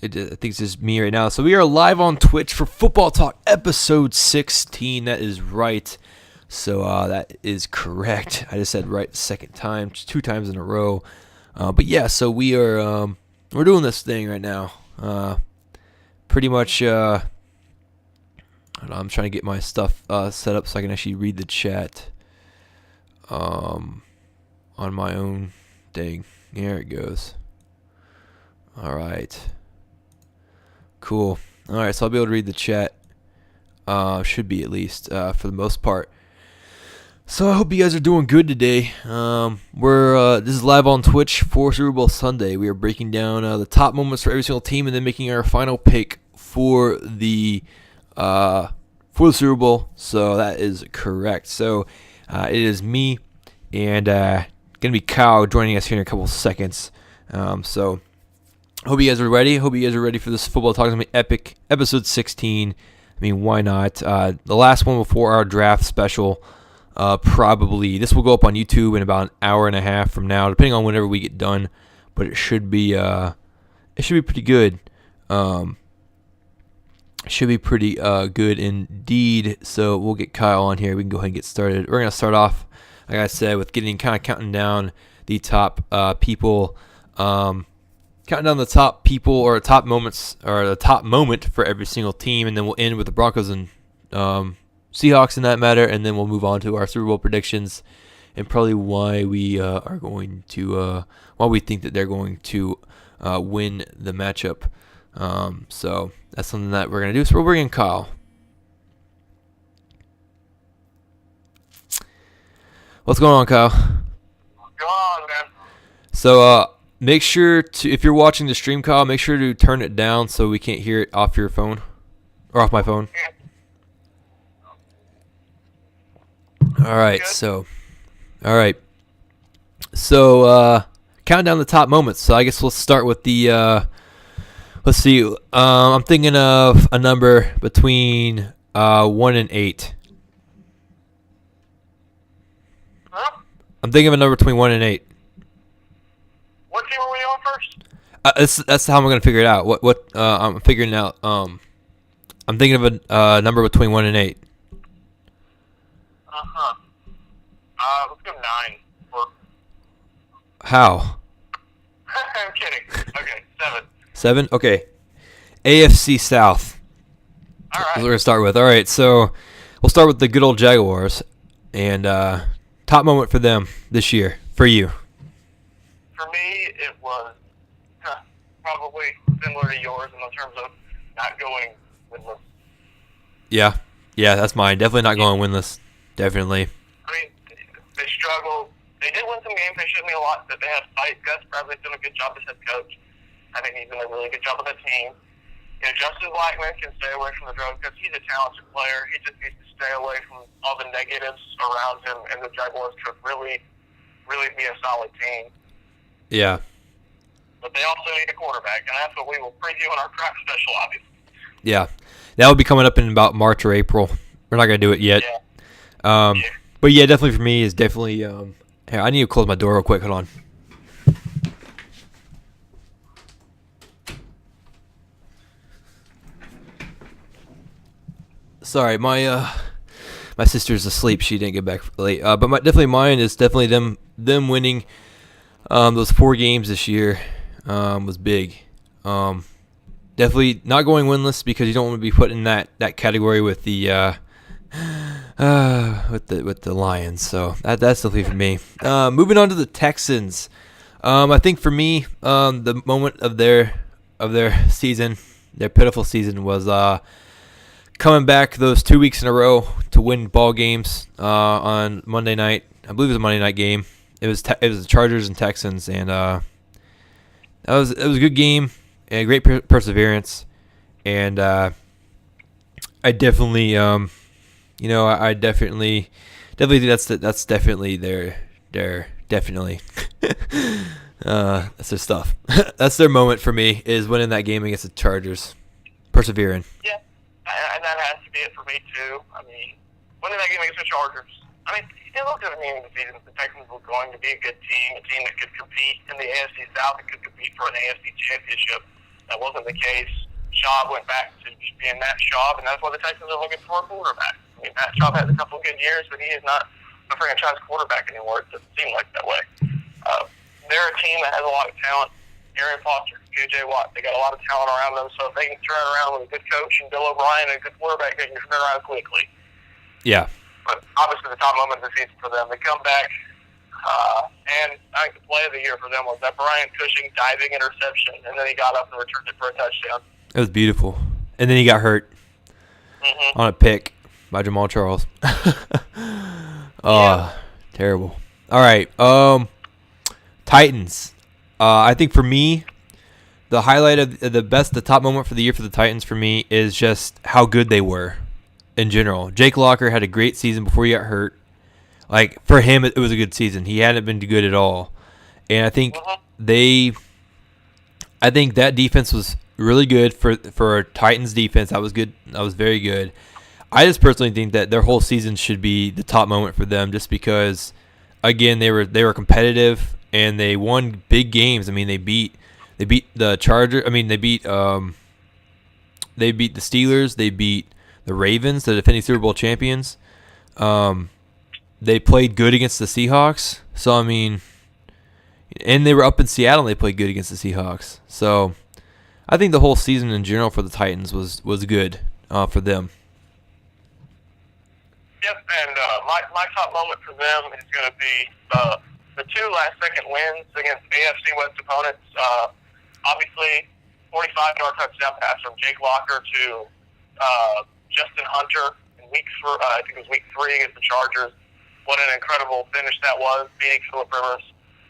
I think it's just me right now. So we are live on Twitch for Football Talk episode 16. That is right. So that is correct. I just said right the second time, 2 times in a row. But yeah, so we are we're doing this thing right now. Pretty much. I'm trying to get my stuff set up so I can actually read the chat on my own thing. There it goes. All right. Cool. All right, so I'll be able to read the chat. Should be at least for the most part. So I hope you guys are doing good today. This is live on Twitch for Super Bowl Sunday. We are breaking down the top moments for every single team and then making our final pick for the Super Bowl. So that is correct. So it is me and gonna be Kyle joining us here in a couple seconds. So hope you guys are ready. Hope you guys are ready for this football talk. It's gonna be epic. Episode 16. I mean, why not? The last one before our draft special. Probably this will go up on YouTube in about an hour and a half from now, depending on whenever we get done. But it should be pretty good. Should be pretty good indeed. So we'll get Kyle on here. We can go ahead and get started. We're gonna start off, like I said, with counting down the top people. Counting down the top people or top moments or the top moment for every single team, and then we'll end with the Broncos and Seahawks in that matter, and then we'll move on to our Super Bowl predictions and probably why we are going to why we think that they're going to win the matchup. So that's something that we're gonna do. So we're bringing Kyle. What's going on, Kyle? What's going on, man? So make sure to, if you're watching the stream, Kyle, make sure to turn it down so we can't hear it off your phone or off my phone. All right, so count down the top moments. So I guess we'll start with the let's see. I'm thinking of a number between 1 and 8. Huh? I'm thinking of a number between 1 and 8. What team are we on first? That's how I'm gonna figure it out. What I'm figuring it out. I'm thinking of a number between 1 and 8. Uh-huh. Let's go 9. Or... How? I'm kidding. Okay, 7. 7? Okay. AFC South. All That's what we're right. going to start with. All right, so we'll start with the good old Jaguars. And top moment for them this year, for you. For me, it was probably similar to yours in the terms of not going winless. Yeah, that's mine. Definitely not going winless. Definitely. I mean, they struggled. They did win some games. They showed me a lot that they had fight. Gus Bradley's done a good job as head coach. I think he's done a really good job with the team. You know, Justin Blackman can stay away from the drugs because he's a talented player. He just needs to stay away from all the negatives around him, and the Jaguars could really, really be a solid team. Yeah. But they also need a quarterback, and that's what we will preview in our draft special, obviously. Yeah. That will be coming up in about March or April. We're not going to do it yet. Yeah. But yeah, definitely for me is definitely. Here, I need to close my door real quick. Hold on. Sorry, my sister's asleep. She didn't get back late. But definitely mine is definitely them winning those 4 games this year was big. Definitely not going winless because you don't want to be put in that category with the with the Lions. So that's definitely for me. Moving on to the Texans. I think for me, the moment of their season, their pitiful season, was coming back those 2 weeks in a row to win ball games on Monday night. I believe it was a Monday night game. It was the Chargers and Texans, and it was a good game and great perseverance. And I definitely I definitely think that's definitely their definitely that's their stuff. That's their moment for me, is winning that game against the Chargers, persevering. Yeah, and that has to be it for me too. I mean, winning that game against the Chargers. I mean, it looked at the beginning of the season, the Texans were going to be a good team, a team that could compete in the AFC South and could compete for an AFC championship. That wasn't the case. Schaub went back to just being Matt Schaub, and that's why the Texans are looking for a quarterback. I mean, Matt Schaub has a couple of good years, but he is not a franchise quarterback anymore. It doesn't seem like that way. They're a team that has a lot of talent. Arian Foster, J.J. Watt, they got a lot of talent around them, so if they can turn around with a good coach and Bill O'Brien and a good quarterback, they can turn around quickly. Yeah. But obviously the top moment of the season for them, they come back, and I think the play of the year for them was that Brian Cushing diving interception, and then he got up and returned it for a touchdown. It was beautiful. And then he got hurt on a pick by Jamal Charles. Terrible. All right. Titans. I think for me, the highlight of the top moment for the year for the Titans for me is just how good they were in general. Jake Locker had a great season before he got hurt. Like, for him, it was a good season. He hadn't been good at all. And I think that defense was really good for a Titans defense. That was good. That was very good. I just personally think that their whole season should be the top moment for them, just because, again, they were competitive and they won big games. I mean, they beat the Chargers. I mean, they beat the Steelers. They beat the Ravens, the defending Super Bowl champions. They played good against the Seahawks. So, I mean, and they were up in Seattle and they played good against the Seahawks. So, I think the whole season in general for the Titans was good for them. Yep, and my top moment for them is going to be the two last-second wins against AFC West opponents. Obviously, 45-yard touchdown pass from Jake Locker to Justin Hunter in I think it was week 3 against the Chargers. What an incredible finish that was, beating Phillip Rivers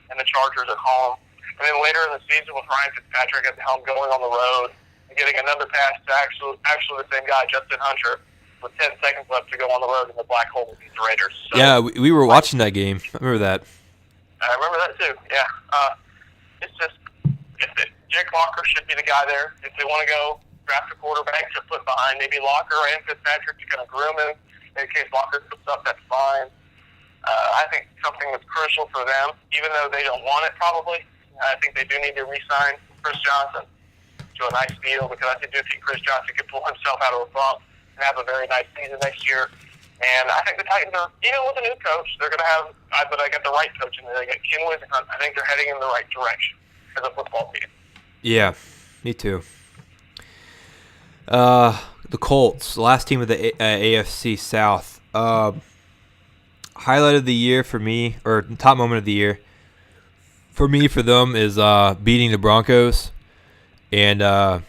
and the Chargers at home. And then later in the season with Ryan Fitzpatrick at the helm going on the road and getting another pass to actually the same guy, Justin Hunter, with 10 seconds left to go on the road in the black hole with the Raiders. So, yeah, we were watching that game. I remember that. I remember that too, yeah. It's just, Jake Locker should be the guy there. If they want to go draft a quarterback to put behind maybe Locker and Fitzpatrick to kind of groom him, in case Locker puts up, that's fine. I think something that's crucial for them, even though they don't want it probably, I think they do need to re-sign Chris Johnson to a nice deal, because I do think Chris Johnson could pull himself out of a bump and have a very nice season next year. And I think the Titans are, even with a new coach, they're going to have, but I got the right coach in there. They got Ken Whisenhunt. I think they're heading in the right direction as a football team. Yeah, me too. The Colts, the last team of the AFC South. Highlight of the year for me, or top moment of the year, for them is beating the Broncos. And, I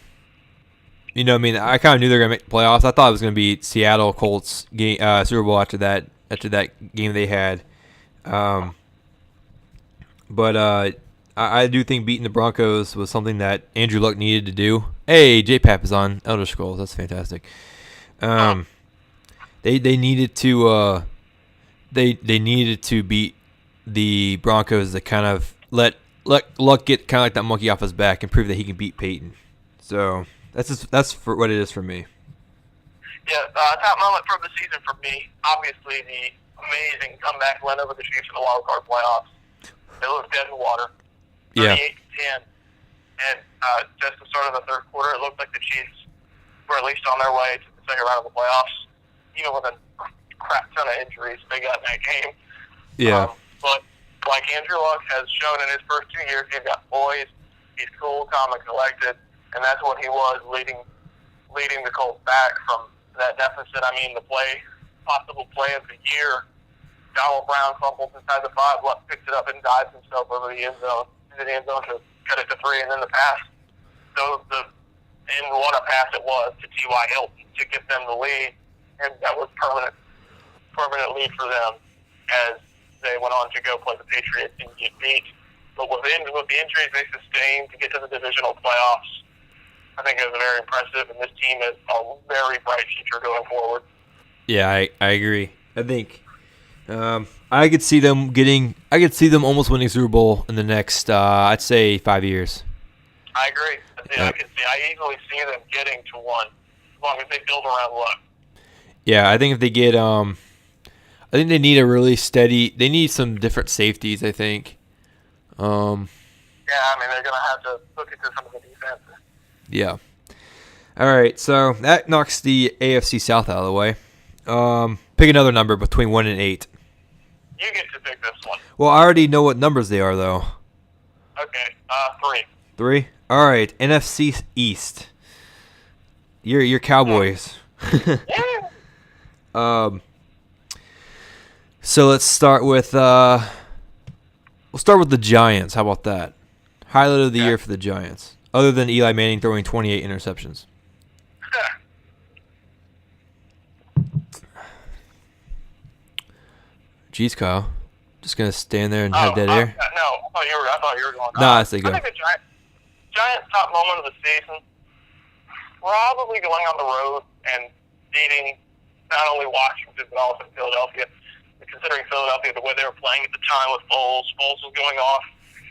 mean, I kind of knew they were going to make the playoffs. I thought it was going to be Seattle Colts game, Super Bowl after that game they had. But I do think beating the Broncos was something that Andrew Luck needed to do. Hey, J-Pap is on Elder Scrolls. That's fantastic. They needed to they needed to beat the Broncos to kind of let Luck get kind of like that monkey off his back and prove that he can beat Peyton. So that's for what it is for me. Yeah, top moment from the season for me, obviously the amazing comeback win over the Chiefs in the wild card playoffs. It was dead in the water, 38-10, and just the start of the third quarter, it looked like the Chiefs were at least on their way to the second round of the playoffs, even with a crap ton of injuries they got in that game. Yeah. But like Andrew Luck has shown in his first 2 years, he's got poise, he's cool, calm, and collected, and that's what he was leading the Colts back from that deficit. I mean, the possible play of the year, Donald Brown fumbles inside the 5, Luck picks it up and dives himself over the end zone to cut it to 3, and then the pass. And what a pass it was to T.Y. Hilton to get them the lead, and that was permanent lead for them as they went on to go play the Patriots and get beat. But with the injuries they sustained to get to the divisional playoffs, I think it was very impressive, and this team has a very bright future going forward. Yeah, I agree. I think I could see them almost winning Super Bowl in the next, I'd say, 5 years. I agree. I easily see them getting to one, as long as they build around Luck. Yeah, I think if they get, I think they need a really steady. They need some different safeties, I think. Yeah, I mean, they're going to have to look into some of the defense. Yeah. All right, so that knocks the AFC South out of the way. Pick another number between 1 and 8. You get to pick this one. Well, I already know what numbers they are, though. Okay, 3. 3? All right, NFC East. Your Cowboys. Yeah. So let's start with we'll start with the Giants. How about that? Highlight of the year for the Giants, other than Eli Manning throwing 28 interceptions. Jeez, Kyle. Just gonna stand there and have dead air. No, I thought you were going. Nah, I say go. I think the Giants' top moment of the season, probably going on the road and beating not only Washington but also Philadelphia. Considering Philadelphia, the way they were playing at the time with Foles was going off,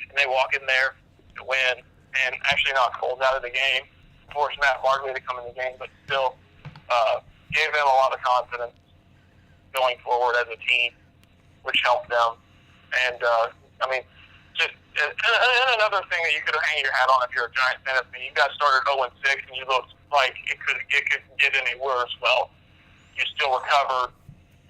and they walk in there to win and actually knock Foles out of the game, forced Matt Barkley to come in the game, but still gave them a lot of confidence going forward as a team, which helped them. And and another thing that you could hang your hat on if you're a Giants fan is you guys started 0-6 and you looked like it could get any worse. Well, you still recovered.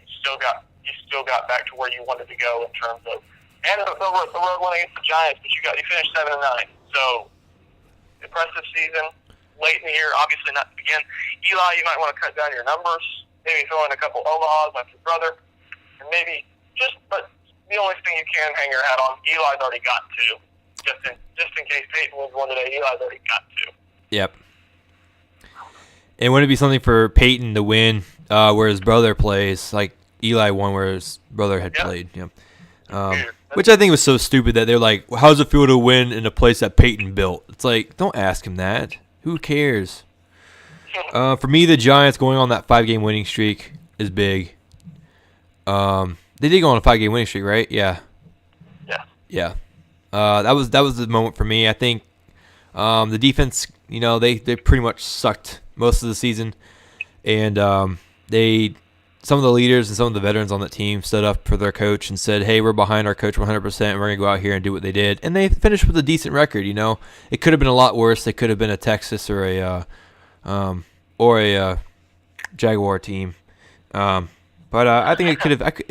You still got back to where you wanted to go in terms of, and the road win against the Giants, but you finished 7-9. So impressive season. Late in the year, obviously not to begin. Eli, you might want to cut down your numbers. Maybe throw in a couple Omahas like your brother, and maybe but the only thing you can hang your hat on, Eli's already got 2. Just in case Peyton wins one today, Eli's already got 2. Yep. And wouldn't it be something for Peyton to win where his brother plays, like Eli won where his brother had played? Yep. Which I think was so stupid that they're like, well, how does it feel to win in a place that Peyton built? It's like, don't ask him that. Who cares? For me, the Giants going on that 5-game winning streak is big. They did go on a 5-game winning streak, right? Yeah. Yeah. That was the moment for me. I think the defense, they pretty much sucked most of the season, and some of the leaders and some of the veterans on that team stood up for their coach and said, "Hey, we're behind our coach 100%, and we're gonna go out here and do what they did." And they finished with a decent record. It could have been a lot worse. They could have been a Texas or a Jaguar team. But I think it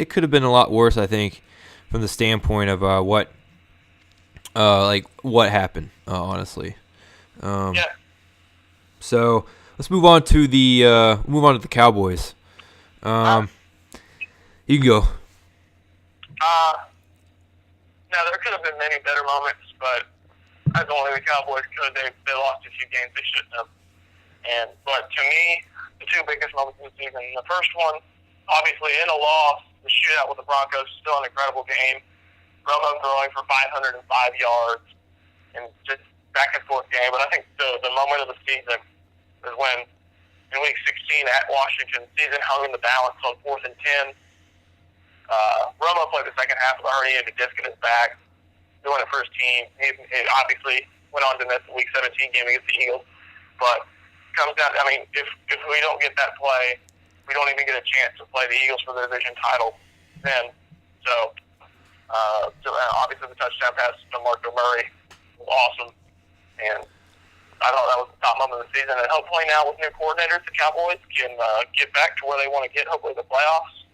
could have been a lot worse. I think from the standpoint of what happened, honestly. So let's move on to the Cowboys. You can go. Now there could have been many better moments, but I don't think the Cowboys could. They lost a few games they shouldn't have. But to me, the 2 biggest moments of the season. The first one, obviously in a loss, the shootout with the Broncos, still an incredible game. Romo throwing for 505 yards and just back and forth game. But I think the moment of the season is when in Week 16 at Washington, season hung in the balance on 4th and 10. Romo played the second half of the herniated disc in his back, doing it for his team. He obviously went on to miss the Week 17 game against the Eagles. But comes down, if we don't get that play, we don't even get a chance to play the Eagles for the division title then. So obviously the touchdown pass to Marco Murray was awesome. And I thought that was the top moment of the season. And hopefully now with new coordinators, the Cowboys can get back to where they want to get, hopefully the playoffs.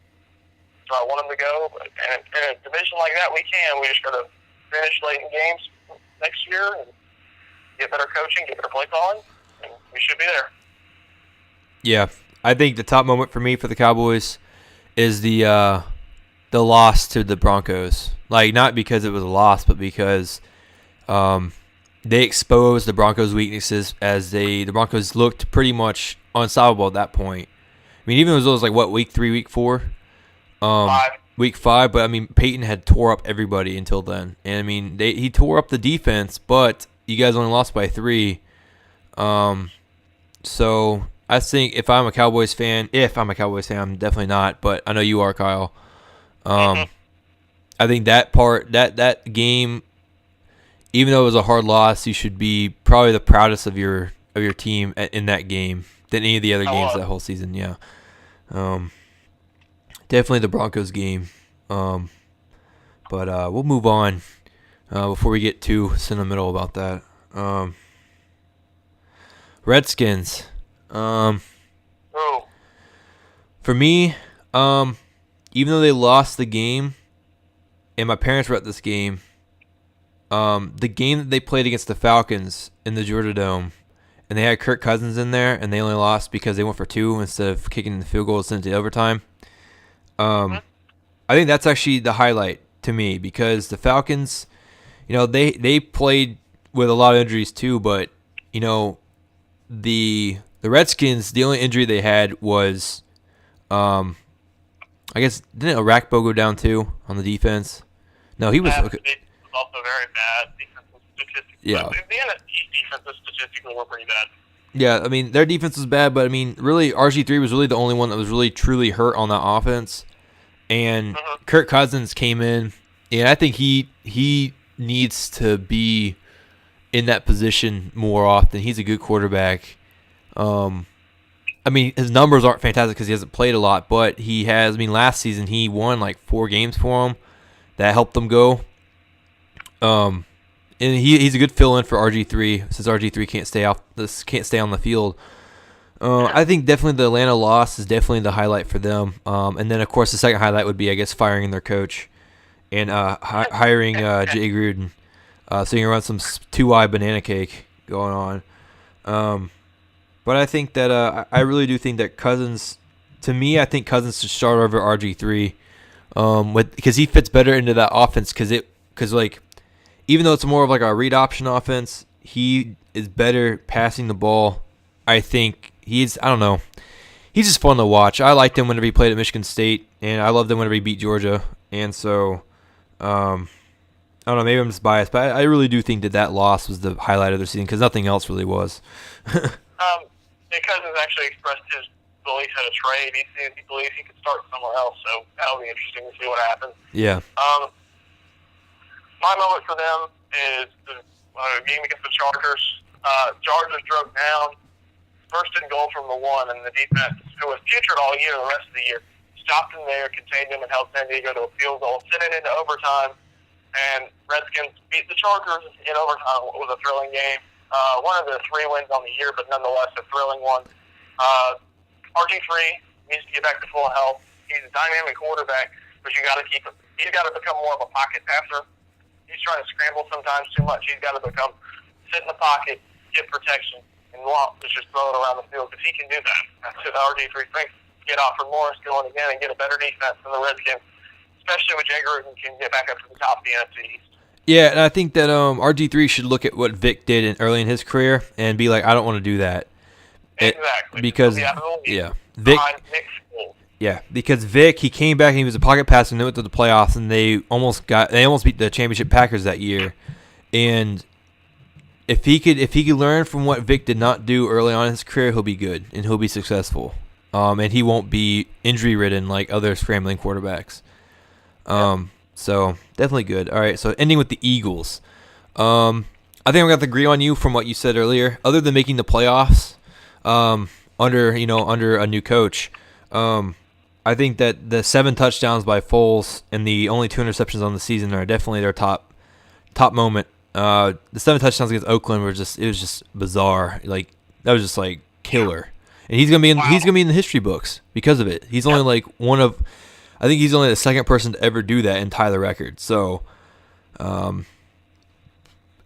So I want them to go. But in a division like that, we can. We just got to finish late in games next year and get better coaching, get better play calling, and we should be there. Yeah. I think the top moment for me for the Cowboys is the loss to the Broncos. Like, not because it was a loss, but because they exposed the Broncos' weaknesses as the Broncos looked pretty much unstoppable at that point. Even though it was like, week 3, week 4? 5. Week 5, but Peyton had tore up everybody until then. And he tore up the defense, but you guys only lost by 3. So I think if I'm a Cowboys fan, I'm definitely not, but I know you are, Kyle. I think that game, even though it was a hard loss, you should be probably the proudest of your team in that game than any of the other games that whole season. Yeah, definitely the Broncos game. But we'll move on before we get too sentimental about that. Redskins. Who? For me, even though they lost the game, and my parents were at this game, the game that they played against the Falcons in the Georgia Dome, and they had Kirk Cousins in there, and they only lost because they went for 2 instead of kicking the field goal and sent it to overtime. I think that's actually the highlight to me because the Falcons, they played with a lot of injuries too, but the Redskins, the only injury they had was, I guess, didn't Arakpo go down too on the defense? No, he was. That was also very bad defensive statistics. Yeah. The NFC defensive statistically were pretty bad. Yeah, I mean, their defense was bad, but I mean, really, RG3 was really the only one that was really truly hurt on that offense. And Kirk Cousins came in, and I think he needs to be in that position more often. He's a good quarterback. I mean, his numbers aren't fantastic because he hasn't played a lot, but he has. I mean, last season he won like 4 games for him. That helped them go. And he's a good fill-in for RG3 since RG3 can't stay on the field. I think definitely the Atlanta loss is definitely the highlight for them. And then of course the second highlight would be, I guess, firing their coach and hiring Jay Gruden. So you can run some 2-eye banana cake going on. But I think that I really do think that Cousins, to me, I think Cousins should start over RG3, because he fits better into that offense. Because like, even though it's more of like a read option offense, he is better passing the ball. I think I don't know. He's just fun to watch. I liked him whenever he played at Michigan State, and I loved him whenever he beat Georgia. And so, I don't know. Maybe I'm just biased, but I really do think that loss was the highlight of the season because nothing else really was. Nick Cousins actually expressed his belief in a trade. He believes he could start somewhere else, so that'll be interesting to see what happens. Yeah. My moment for them is the game against the Chargers. Chargers drove down, first and goal from the 1, and the defense, who was putrid all year, the rest of the year, stopped them there, contained them, and held San Diego to a field goal, sent it into overtime, and Redskins beat the Chargers in overtime. It was a thrilling game. One of the 3 wins on the year, but nonetheless a thrilling one. RG3 needs to get back to full health. He's a dynamic quarterback, but you got to keep him. He's got to become more of a pocket passer. He's trying to scramble sometimes too much. He's got to sit in the pocket, get protection, and just throw it around the field. If he can do that, that's what RG3 thinks. Get Alfred Morris going again and get a better defense than the Redskins, especially with Jay Gruden can get back up to the top of the NFC East. Yeah, and I think that RG3 should look at what Vic did early in his career and be like, I don't want to do that. Exactly. Because Vic, he came back and he was a pocket passer and they went to the playoffs and they almost beat the championship Packers that year. And if he could learn from what Vic did not do early on in his career, he'll be good and he'll be successful. And he won't be injury ridden like other scrambling quarterbacks. So definitely good. All right, so ending with the Eagles. I think I'm going to agree on you from what you said earlier. Other than making the playoffs under a new coach, I think that the 7 touchdowns by Foles and the only 2 interceptions on the season are definitely their top moment. The 7 touchdowns against Oakland was just bizarre. Like that was just like killer. And he's gonna be in the history books because of it. He's only like I think he's only the second person to ever do that and tie the record. So, it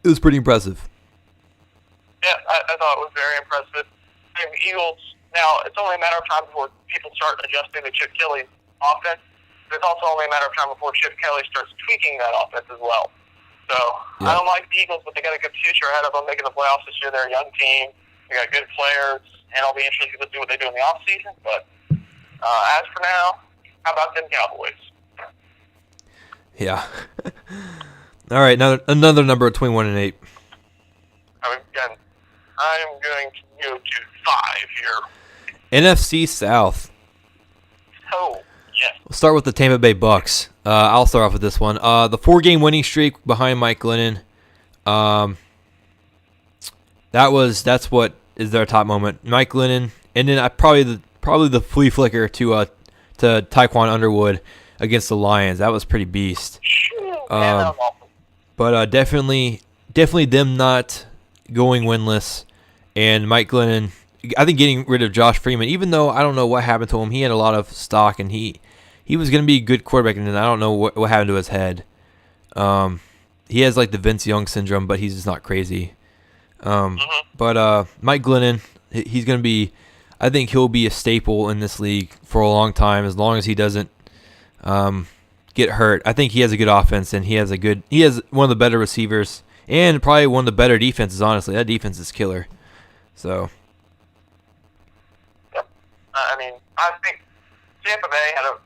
was pretty impressive. Yeah, I thought it was very impressive. And the Eagles, now, it's only a matter of time before people start adjusting to Chip Kelly's offense. But it's also only a matter of time before Chip Kelly starts tweaking that offense as well. So, yeah. I don't like the Eagles, but they got a good future ahead of them making the playoffs this year. They're a young team. They got good players. And I'll be interested to see what they do in the offseason. But as for now, how about them Cowboys? Yeah. All right, another number of 21 and 8. Again, I'm going to go to 5 here. NFC South. Oh, yes. We'll start with the Tampa Bay Bucks. I'll start off with this one. The 4-game winning streak behind Mike Glennon. That's what is their top moment. Mike Glennon, and then probably the flea flicker to Tyquan Underwood against the Lions. That was pretty beast. But definitely them not going winless And Mike Glennon, I think getting rid of Josh Freeman, even though I don't know what happened to him, he had a lot of stock and he was going to be a good quarterback, and then I don't know what happened to his head. He has like the Vince Young syndrome, but he's just not crazy. But Mike Glennon, he's going to be, I think he'll be a staple in this league for a long time, as long as he doesn't get hurt. I think he has a good offense, and he has one of the better receivers, and probably one of the better defenses. Honestly, that defense is killer. So, yep. I mean, I think Tampa Bay had a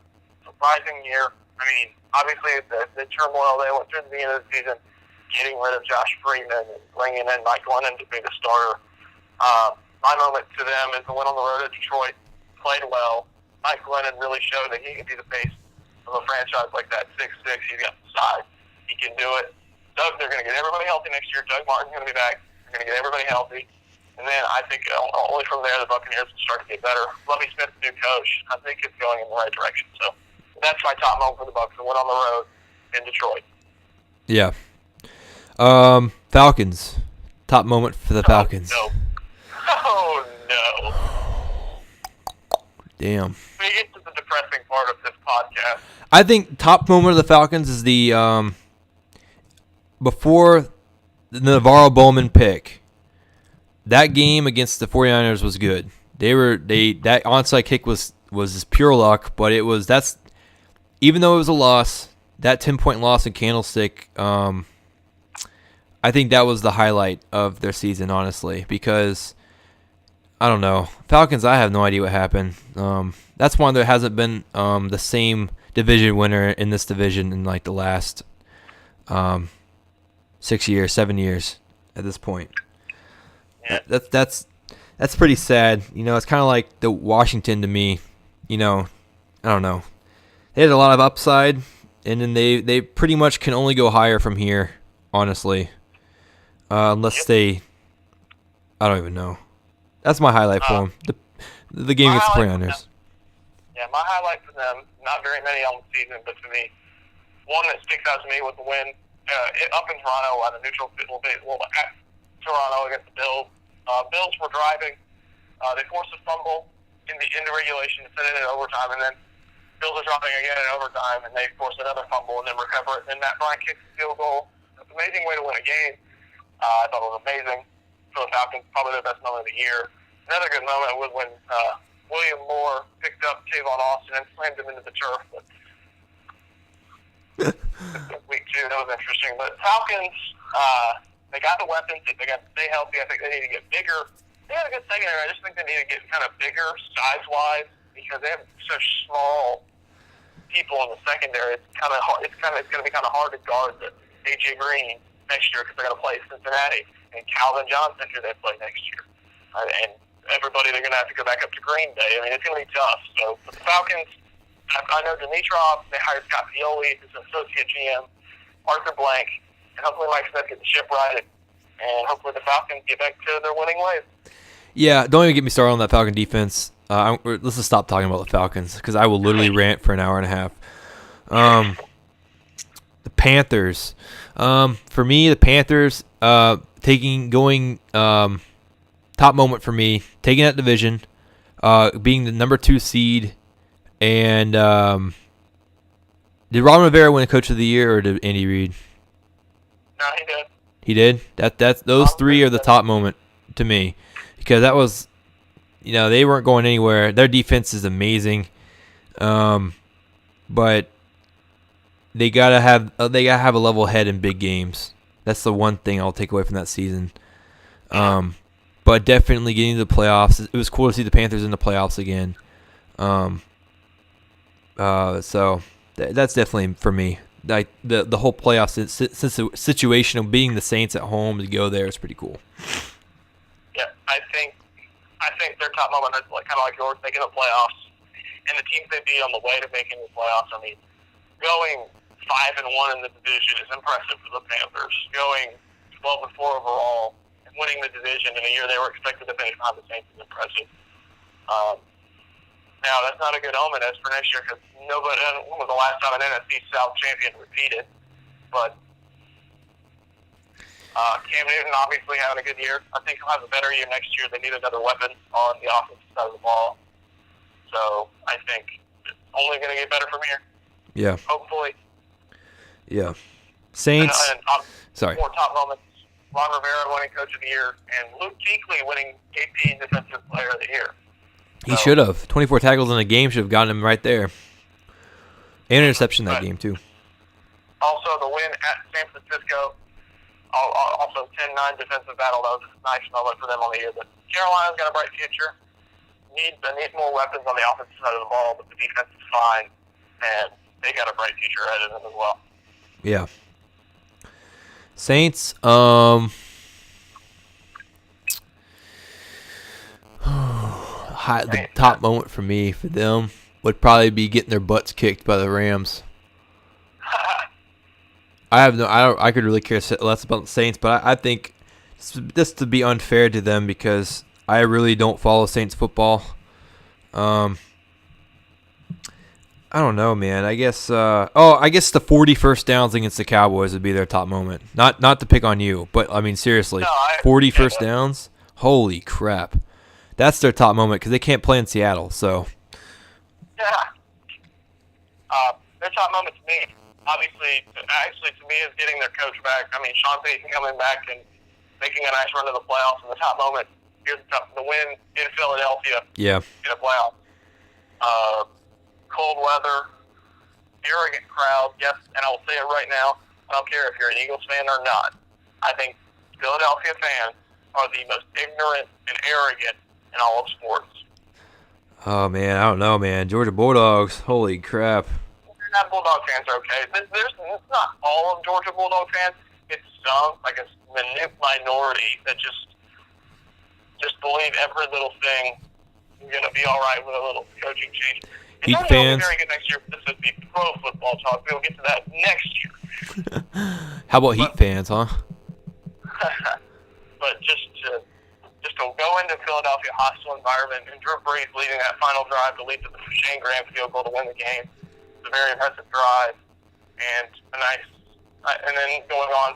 surprising year. I mean, obviously the turmoil they went through at the end of the season, getting rid of Josh Freeman and bringing in Mike Glennon to be the starter. My moment to them is the win on the road at Detroit. Played well. Mike Glennon really showed that he can be the face of a franchise like that. 6'6", he's got the size. He can do it. They're going to get everybody healthy next year. Doug Martin's going to be back. They're going to get everybody healthy. And then I think only from there the Buccaneers will start to get better. Lovie Smith, new coach, I think it's going in the right direction. So that's my top moment for the Bucs. The win on the road in Detroit. yeah. Falcons. Top moment for the Falcons. No. Oh, no. Damn. We get to the depressing part of this podcast. I think top moment of the Falcons is the before the Navarro Bowman pick. That game against the 49ers was good. That onside kick was just pure luck, but even though it was a loss, that 10-point loss in Candlestick, I think that was the highlight of their season, honestly, because I don't know. Falcons, I have no idea what happened. That's why there hasn't been the same division winner in this division in like the last 6 years, 7 years at this point. Yeah. That's pretty sad. You know, it's kind of like the Washington to me. You know, I don't know. They had a lot of upside, and then they pretty much can only go higher from here, honestly. Unless I don't even know. That's my highlight for them. The game against the 49ers. Yeah, my highlight for them, not very many on the season, but to me, one that sticks out to me was the win up in Toronto at a neutral at Toronto against the Bills. Bills were driving. They forced a fumble in the regulation to send it in overtime, and then Bills are dropping again in overtime, and they force another fumble and then recover it. And then Matt Bryant kicks the field goal. It's an amazing way to win a game. I thought it was amazing for the Falcons, probably their best moment of the year. Another good moment was when William Moore picked up Tavon Austin and slammed him into the turf. But week 2, that was interesting. But Falcons, they got the weapons. They got to stay healthy. I think they need to get bigger. They had a good secondary. I just think they need to get kind of bigger size-wise because they have such small people in the secondary. It's kind of hard. It's going to be kind of hard to guard the A.J. Green next year because they're going to play Cincinnati and Calvin Johnson who they play next year. And everybody, they're going to have to go back up to Green Bay. I mean, it's going to be tough. So for the Falcons, I know Dimitrov, they hired Scott Pioli as associate GM, Arthur Blank, and hopefully Mike Smith gets the ship righted. And hopefully the Falcons get back to their winning ways. Yeah, don't even get me started on that Falcon defense. Let's just stop talking about the Falcons because I will literally rant for an hour and a half. The Panthers. For me, the Panthers going top moment for me, taking that division, being the number 2 seed, and did Ron Rivera win Coach of the Year or did Andy Reid? No, he did. He did. That's those 3 are the top moment to me because that was, you know, they weren't going anywhere. Their defense is amazing, but they gotta have a level head in big games. That's the one thing I'll take away from that season. But definitely getting to the playoffs. It was cool to see the Panthers in the playoffs again. So that's definitely for me. Like the whole playoff situation of being the Saints at home to go there is pretty cool. Yeah, I think their top moment is kind of like yours, making the playoffs, and the teams they beat on the way to making the playoffs. I mean, going 5-1 in the division is impressive for the Panthers. Going 12-4 overall and winning the division in a year they were expected to finish behind the Saints is impressive. Now, that's not a good omen as for next year because nobody. When was the last time an NFC South champion repeated? But Cam Newton obviously having a good year. I think he'll have a better year next year. They need another weapon on the offensive side of the ball. So I think it's only going to get better from here. Yeah. Hopefully. Yeah. Saints. And Sorry. More top moments. Ron Rivera winning Coach of the Year, and Luke Kuechly winning AP Defensive Player of the Year. He should have. 24 tackles in a game should have gotten him right there. And interception that game, too. Also, the win at San Francisco. Also, 10-9 defensive battle. That was a nice moment for them on the year. But Carolina's got a bright future. They need more weapons on the offensive side of the ball, but the defense is fine. And they got a bright future ahead of them as well. Yeah. Saints, the top moment for me, for them, would probably be getting their butts kicked by the Rams. I could really care less about the Saints, but I think this to be unfair to them because I really don't follow Saints football. I don't know, man. I guess the 40 first downs against the Cowboys would be their top moment. Not to pick on you, but I mean seriously, 40 first downs. Holy crap, that's their top moment because they can't play in Seattle. So yeah, their top moment to me, actually to me, is getting their coach back. I mean, Sean Payton coming back and making a nice run to the playoffs. And the top moment, here's the win in Philadelphia. Yeah, in a playoff. Cold weather, arrogant crowd, yes, and I will say it right now, I don't care if you're an Eagles fan or not. I think Philadelphia fans are the most ignorant and arrogant in all of sports. Oh, man, I don't know, man. Georgia Bulldogs, holy crap. Not Bulldog fans are okay. It's not all of Georgia Bulldog fans. It's some, like a minute minority that just believe every little thing is going to be all right with a little coaching change. It's Heat only fans. very good next year, but this would be pro football talk. We'll get to that next year. How about Heat fans, huh? But just to go into Philadelphia hostile environment and Drew Brees leading that final drive to lead to the Shane Graham field goal to win the game. It's a very impressive drive and and then going on.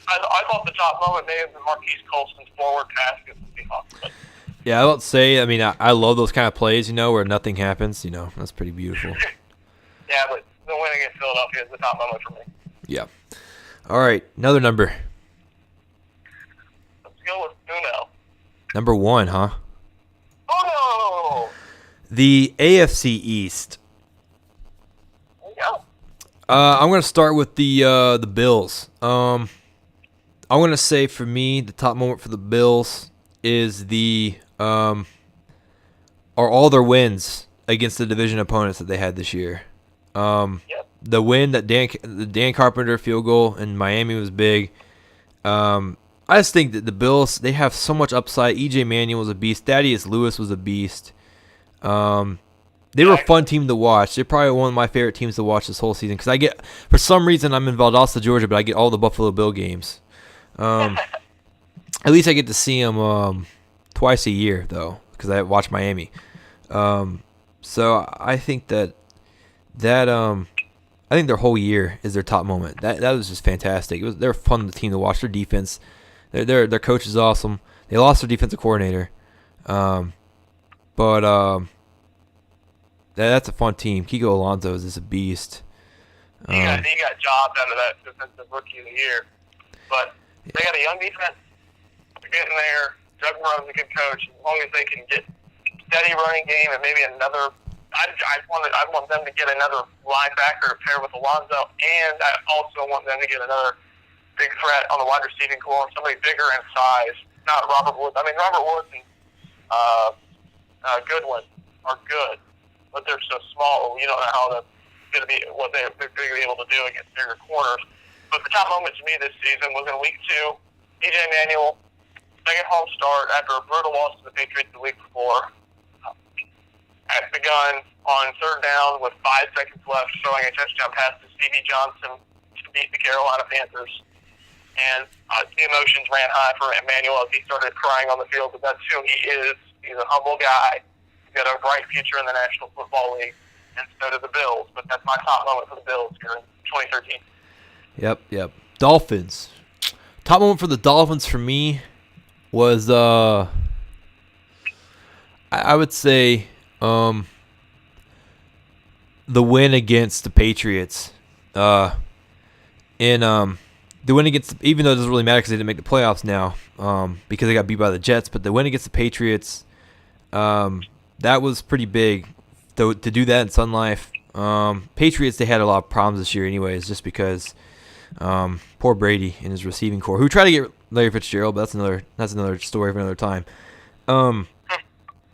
I thought the top moment may have been Marquise Colston's forward pass against the Seahawks. But yeah, I would say, I mean, I love those kind of plays, where nothing happens, that's pretty beautiful. Yeah, but the win against Philadelphia is the top moment for me. Yeah. All right, another number. Let's go with Uno. Number 1, huh? Uno! The AFC East. There you go. I'm going to start with the Bills. I'm going to say, for me, the top moment for the Bills is are all their wins against the division opponents that they had this year. Yep. The win that the Dan Carpenter field goal in Miami was big. I just think that the Bills, they have so much upside. E.J. Manuel was a beast. Thaddeus Lewis was a beast. They were a fun team to watch. They're probably one of my favorite teams to watch this whole season because for some reason, I'm in Valdosta, Georgia, but I get all the Buffalo Bill games. At least I get to see them twice a year, though, because I watch Miami. So I think that I think their whole year is their top moment. That was just fantastic. They're a fun team to watch. Their defense, their coach is awesome. They lost their defensive coordinator, but that's a fun team. Kiko Alonso is just a beast. He got jobbed out of that defensive rookie of the year, but they got a young defense. They're getting there. Doug Marrone's a good coach. As long as they can get steady running game and maybe another, I want them to get another linebacker to pair with Alonzo, and I also want them to get another big threat on the wide receiving core, somebody bigger in size. Not Robert Woods. I mean, Robert Woods and Goodwin are good, but they're so small. You don't know how they're going to be, what they're going to be able to do against bigger corners. But the top moment to me this season was in week 2. E.J. Manuel, second home start after a brutal loss to the Patriots the week before. At the gun on third down with 5 seconds left, throwing a touchdown pass to Stevie Johnson to beat the Carolina Panthers. And the emotions ran high for Emmanuel as he started crying on the field, but that's who he is. He's a humble guy. He's got a bright future in the National Football League, and so do the Bills. But that's my top moment for the Bills here in 2013. Yep. Dolphins. Top moment for the Dolphins for me was I would say the win against the Patriots. The win against, even though it doesn't really matter because they didn't make the playoffs now, because they got beat by the Jets. But the win against the Patriots, that was pretty big. To do that in Sun Life, Patriots, they had a lot of problems this year, anyways, just because poor Brady and his receiving core, who tried to get Larry Fitzgerald, but that's another story for another time.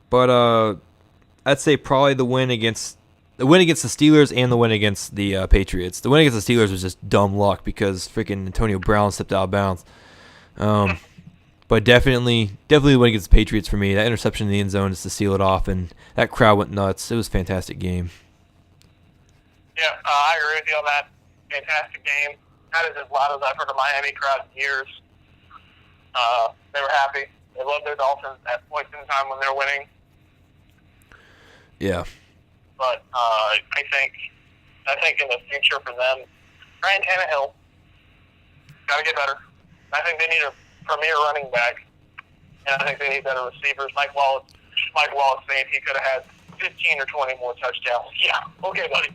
But I'd say probably the win against the Steelers and the win against the Patriots. The win against the Steelers was just dumb luck because freaking Antonio Brown stepped out of bounds. But definitely the win against the Patriots for me. That interception in the end zone just to seal it off, and that crowd went nuts. It was a fantastic game. Yeah, I agree with you on that. Fantastic game. That is as loud as I've heard a Miami crowd in years. They were happy. They loved their Dolphins at points in time when they're winning. Yeah. But I think in the future for them, Ryan Tannehill got to get better. I think they need a premier running back, and I think they need better receivers. Mike Wallace saying he could have had 15 or 20 more touchdowns. Yeah, okay, buddy.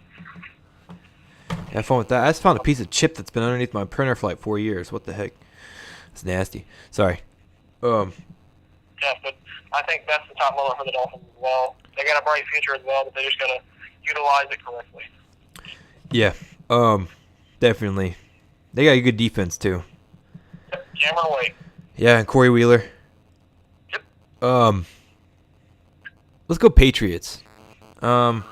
Have fun with that. I just found a piece of chip that's been underneath my printer for like 4 years. What the heck? It's nasty. Sorry. Yeah, but I think that's the top moment for the Dolphins as well. They got a bright future as well, but they just got to utilize it correctly. Yeah, definitely. They got a good defense too. Yep, Cameron Wade. Yeah, and Corey Wheeler. Yep. Let's go Patriots. I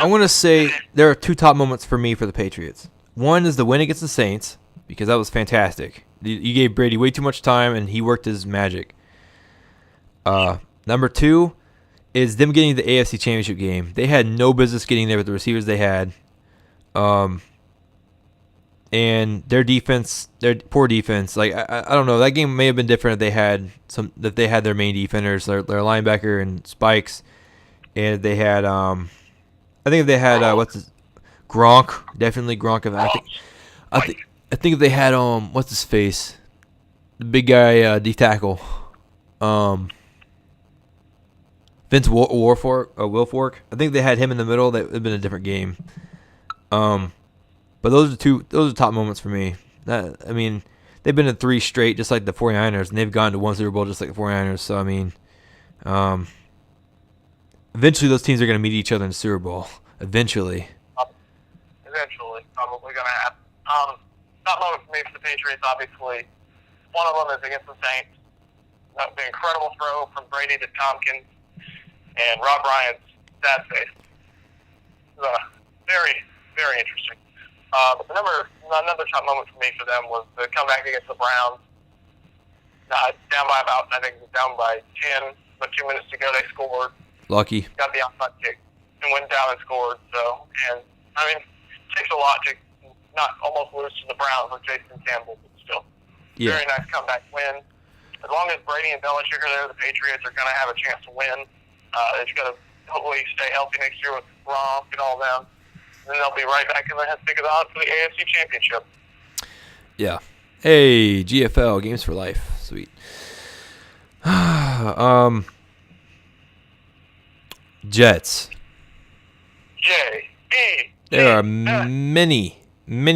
want to say there are two top moments for me for the Patriots. One is the win against the Saints, because that was fantastic. You gave Brady way too much time, and he worked his magic. Number two is them getting the AFC Championship game. They had no business getting there with the receivers they had. And their defense, their poor defense. Like I don't know, that game may have been different if they had their main defenders, their linebacker and Spikes, and they had I think if they had Gronk, definitely Gronk. I think if they had what's his face, the big guy, D tackle, Vince Wilfork. I think if they had him in the middle, that would have been a different game. But those are top moments for me. I mean, they've been in 3 straight, just like the 49ers, and they've gone to 1 Super Bowl just like the 49ers. So I mean, eventually those teams are going to meet each other in the Super Bowl. Eventually, probably going to happen. Top moment for me for the Patriots, obviously. One of them is against the Saints. The incredible throw from Brady to Tompkins and Rob Ryan's sad face. Very, very interesting. But another top moment for me for them was the comeback against the Browns. Down by 10, but 2 minutes to go, they scored. Lucky. Got the onside kick and went down and scored. So, and I mean, it takes a lot to not almost lose to the Browns with Jason Campbell, but still, very nice comeback win. As long as Brady and Belichick are there, the Patriots are going to have a chance to win. They just got to hopefully stay healthy next year with Gronk and all them. And then they'll be right back in the thick of the hunt for the AFC Championship. Yeah. Hey, GFL, Games for Life. Sweet. Jets. There are many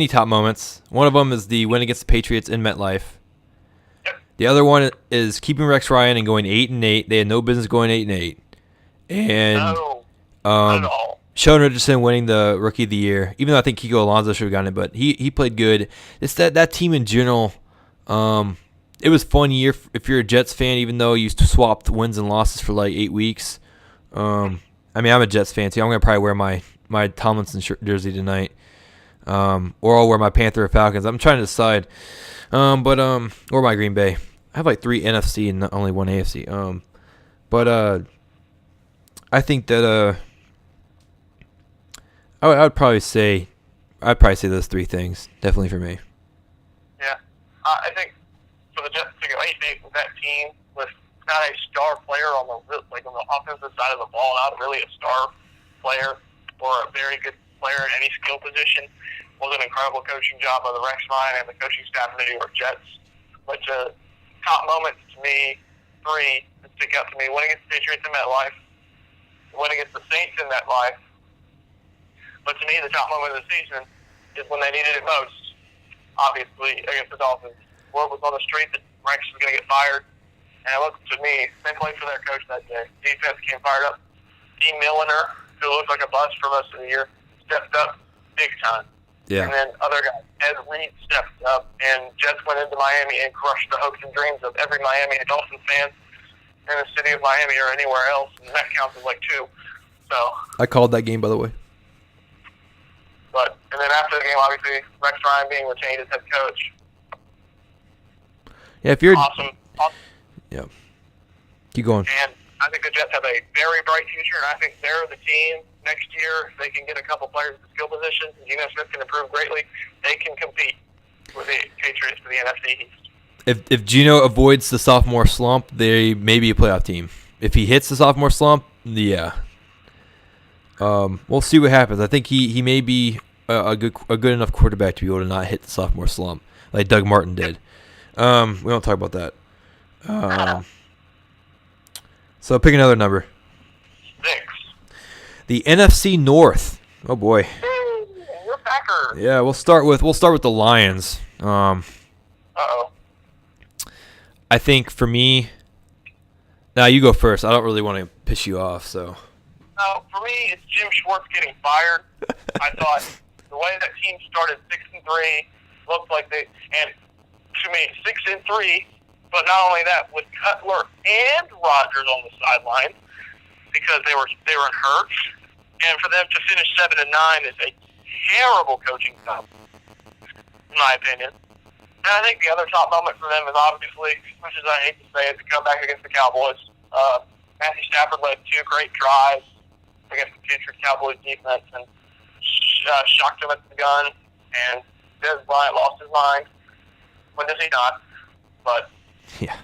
top moments. One of them is the win against the Patriots in MetLife. Yep. The other one is keeping Rex Ryan and going 8-8. They had no business going 8-8. And not at all. Sheldon Richardson winning the Rookie of the Year, even though I think Kiko Alonso should have gotten it, but he played good. It's that team in general. It was a fun year if you're a Jets fan, even though you swapped wins and losses for like 8 weeks. I mean, I'm a Jets fan too. I'm gonna probably wear my Tomlinson jersey tonight, or I'll wear my Panther or Falcons. I'm trying to decide, or my Green Bay. I have like 3 NFC and only 1 AFC. I think that I'd probably say those 3 things definitely for me. Yeah, I think for the Jets to go 8-8 with that team with not a star player on the offensive side of the ball, not really a star player or a very good player in any skill position, was an incredible coaching job by the Marksman and the coaching staff of the New York Jets. But top moments to me, three that stick out to me: winning against the Patriots in MetLife, winning against the Saints in MetLife. But to me, the top moment of the season is when they needed it most. Obviously, against the Dolphins. Word was on the street that Rex was going to get fired. And it looked to me, they played for their coach that day. Defense came fired up. Dean Milliner, who looked like a bust for most of the year, stepped up big time. Yeah. And then other guys, Ed Reed stepped up, and Jets went into Miami and crushed the hopes and dreams of every Miami Dolphins fan in the city of Miami or anywhere else. And that counts as like two. So I called that game, by the way. And then after the game, obviously, Rex Ryan being retained as head coach. Yeah, if you're Awesome. Yeah. Keep going. And I think the Jets have a very bright future, and I think they're the team next year. If they can get a couple players at skill positions, and Geno Smith can improve greatly, they can compete with the Patriots for the NFC East. If Geno avoids the sophomore slump, they may be a playoff team. If he hits the sophomore slump, yeah. We'll see what happens. I think he may be a good enough quarterback to be able to not hit the sophomore slump like Doug Martin did. We don't talk about that. So pick another number. 6. The NFC North. Oh boy. You're Packers. Yeah, we'll start with the Lions. Uh-oh. I think for me. Now you go first. I don't really want to piss you off, so. For me, it's Jim Schwartz getting fired. I thought the way that team started 6-3 looked like they, and to me, 6-3. But not only that, with Cutler and Rodgers on the sideline because they were hurt, and for them to finish 7-9 is a terrible coaching job, in my opinion. And I think the other top moment for them is obviously, as much as I hate to say it, the comeback against the Cowboys. Matthew Stafford led 2 great drives against the future Cowboys defense and shocked him at the gun. And Dez Bryant lost his mind. When does he not? But yeah.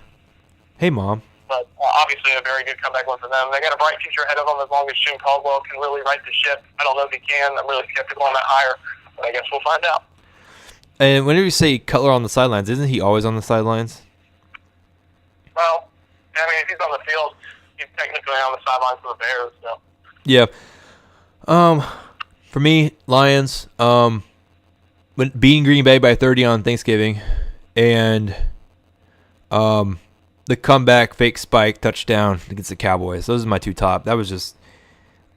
Hey, Mom. But obviously a very good comeback one for them. They got a bright future ahead of them as long as Jim Caldwell can really right the ship. I don't know if he can. I'm really skeptical on that hire, but I guess we'll find out. And whenever you say Cutler on the sidelines, isn't he always on the sidelines? Well, I mean, if he's on the field, he's technically on the sidelines for the Bears. So. Yeah. For me, Lions. When beating Green Bay by 30 on Thanksgiving, and the comeback fake spike touchdown against the Cowboys. Those are my two top. That was just.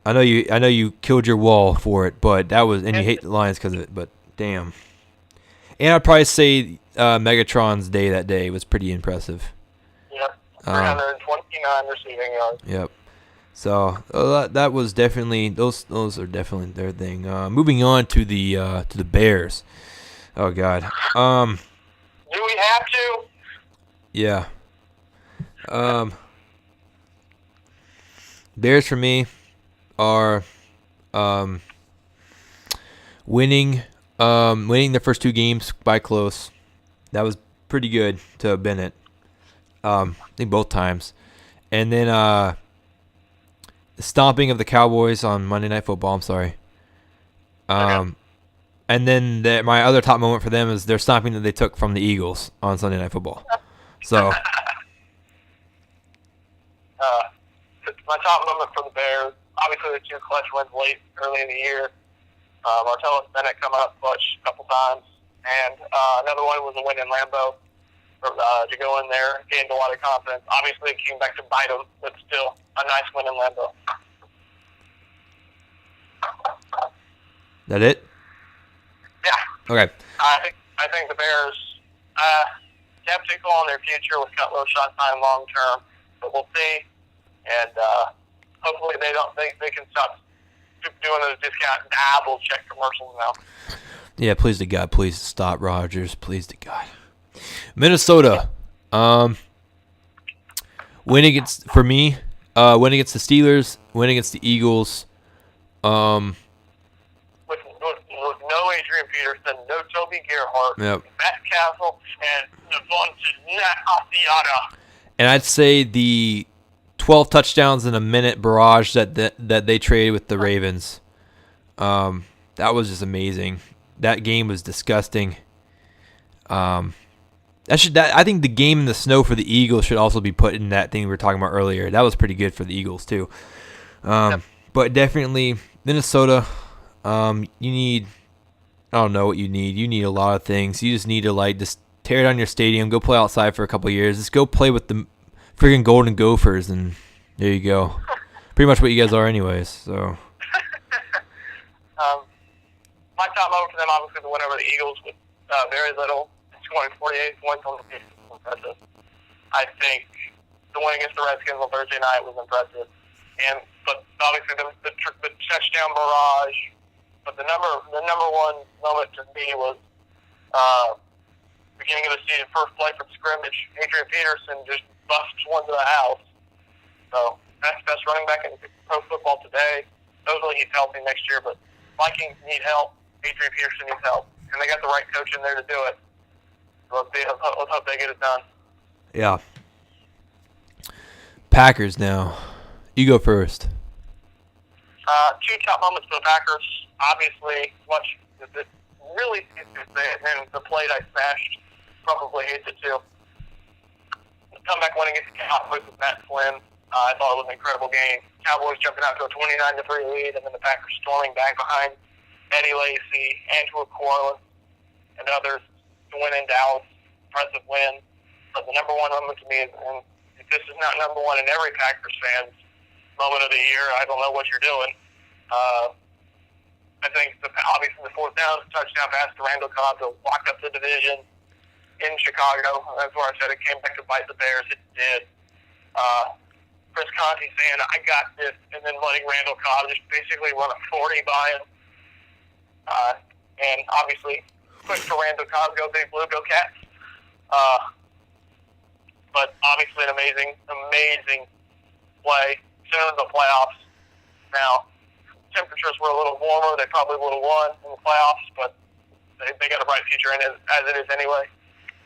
I know you killed your wall for it, but that was, and you hate the Lions because of it. But damn. And I'd probably say Megatron's day that day was pretty impressive. Yep. 329 receiving yards. Yep. So that was definitely those are definitely their thing. Moving on to the Bears. Oh God. Do we have to? Yeah. Bears for me are winning their first 2 games by close. That was pretty good to Bennett. I think both times. And then the stomping of the Cowboys on Monday Night Football. I'm sorry. Okay. And then my other top moment for them is their stomping that they took from the Eagles on Sunday Night Football. So. My top moment for the Bears, obviously the 2 clutch wins late early in the year. Martellus Bennett coming up clutch a couple times, and another one was a win in Lambeau to go in there, gained a lot of confidence. Obviously it came back to bite them, but still a nice win in Lambeau. That it? Yeah. Okay. I think the Bears skeptical on their future with Cutler shot time long term, but we'll see. And hopefully they can stop doing those discount Apple check commercials now. Yeah, please to God, please stop Rodgers, please to God. Minnesota, win against the Steelers, win against the Eagles. With no Adrian Peterson, no Toby Gerhart, Yep. Matt Castle, and Devontae Asiata. And I'd say the 12 touchdowns in a minute barrage that they traded with the Ravens. That was just amazing. that game was disgusting. I think the game in the snow for the Eagles should also be put in that thing we were talking about earlier. That was pretty good for the Eagles too. But definitely Minnesota. You need, I don't know what you need. You need a lot of things. You just need to just tear down your stadium, go play outside for a couple of years. Just go play with the friggin' Golden Gophers, and there you go. Pretty much what you guys are anyways. So. My top moment for them, obviously, the win over the Eagles with very little, scoring 48 points on the field was impressive. I think the win against the Redskins on Thursday night was impressive. But obviously the touchdown barrage. But the number one moment to me was beginning of the season, first play from scrimmage. Adrian Peterson just busts one to the house. So that's best running back in pro football today. Hopefully he's healthy next year, but Vikings need help. Adrian Peterson needs help, and they got the right coach in there to do it. So let's hope they get it done. Yeah. Packers now. You go first. Two top moments for the Packers. Obviously, really, and the plate I smashed probably hates it too. The comeback win against the Cowboys with Matt Flynn. I thought it was an incredible game. Cowboys jumping out to a 29-3 lead, and then the Packers storming back behind Eddie Lacy, Andrew Corlin, and others to win in Dallas. Impressive win. But the number one moment to me is, and if this is not number one in every Packers fan's moment of the year, I don't know what you're doing. I think obviously the fourth down touchdown pass to Randall Cobb to lock up the division in Chicago. That's where I said it came back to bite the Bears. It did. Chris Conte saying, "I got this," and then letting Randall Cobb just basically run a 40 by him. And obviously, quick for Randall Cobb, go Big Blue, go Cats. But obviously an amazing play. Soon in the playoffs. Now, temperatures were a little warmer. They probably would have won in the playoffs, but they got a bright future in it, as it is anyway.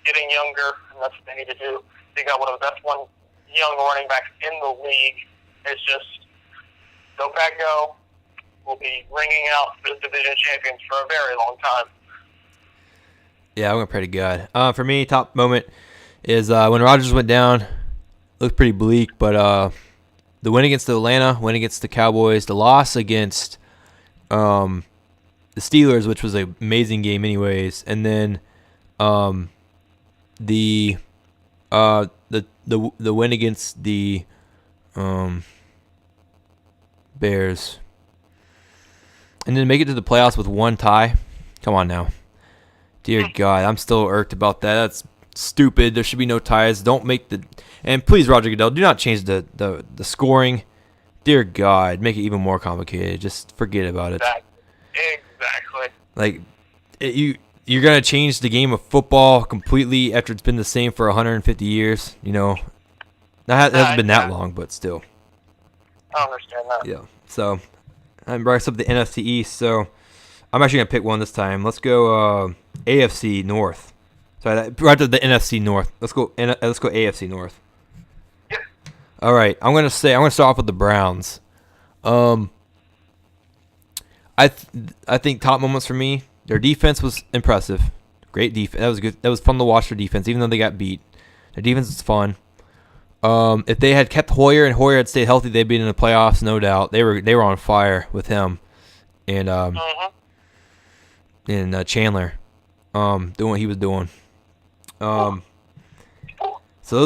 Getting younger, and that's what they need to do. They got one of the best young running backs in the league. It's just, go Pack go. We'll be ringing out for the division champions for a very long time. Yeah, I'm going to pray to God. For me, top moment is when Rodgers went down. Looked pretty bleak, but the win against Atlanta, win against the Cowboys, the loss against the Steelers, which was an amazing game anyways, and then the win against the Bears, and then make it to the playoffs with one tie. Come on now. Dear God, I'm still irked about that. That's stupid. There should be no ties. Don't make the... And please, Roger Goodell, do not change the scoring. Dear God, make it even more complicated. Just forget about it. Exactly. Like, you're going to change the game of football completely after it's been the same for 150 years, you know. That hasn't been that long, but still. I understand that. Yeah. So, I brought us up the NFC East, so I'm actually going to pick one this time. Let's go AFC North. Sorry, right to the NFC North. Let's go AFC North. Yep. All right. I'm gonna start off with the Browns. I think top moments for me. Their defense was impressive. Great defense. That was good. That was fun to watch their defense, even though they got beat. Their defense was fun. If they had kept Hoyer and Hoyer had stayed healthy, they'd been in the playoffs, no doubt. They were on fire with him and Chandler, doing what he was doing. So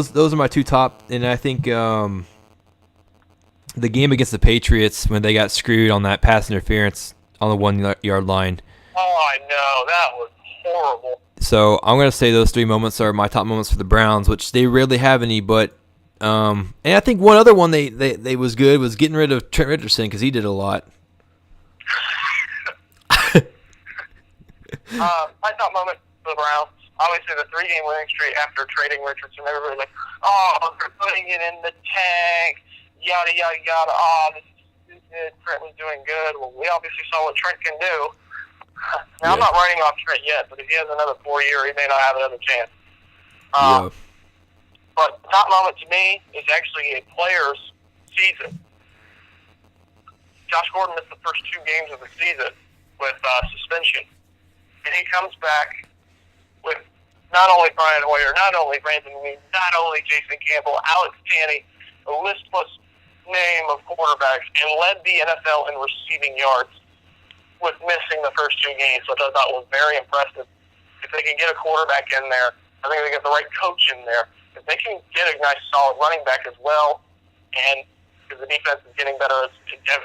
those are my two top, and I think the game against the Patriots when they got screwed on that pass interference on the 1 yard line. Oh, I know, that was horrible. So I'm gonna say those three moments are my top moments for the Browns, which they rarely have any. But and I think one other one they was good was getting rid of Trent Richardson because he did a lot. My top moment for the Browns. Obviously, the 3-game winning streak after trading Richardson, everybody's like, "Oh, they're putting it in the tank, yada, yada, yada. Oh, this is stupid. Trent was doing good." Well, we obviously saw what Trent can do. Now, I'm not writing off Trent yet, but if he has another 4 year, he may not have another chance. But the top moment to me is actually a player's season. Josh Gordon missed the first 2 games of the season with suspension. and he comes back with not only Brian Hoyer, not only Brandon Weed, not only Jason Campbell, Alex Tanney, a listless name of quarterbacks, and led the NFL in receiving yards with missing the first 2 games, which I thought was very impressive. If they can get a quarterback in there, I think they get the right coach in there. If they can get a nice solid running back as well, and because the defense is getting better as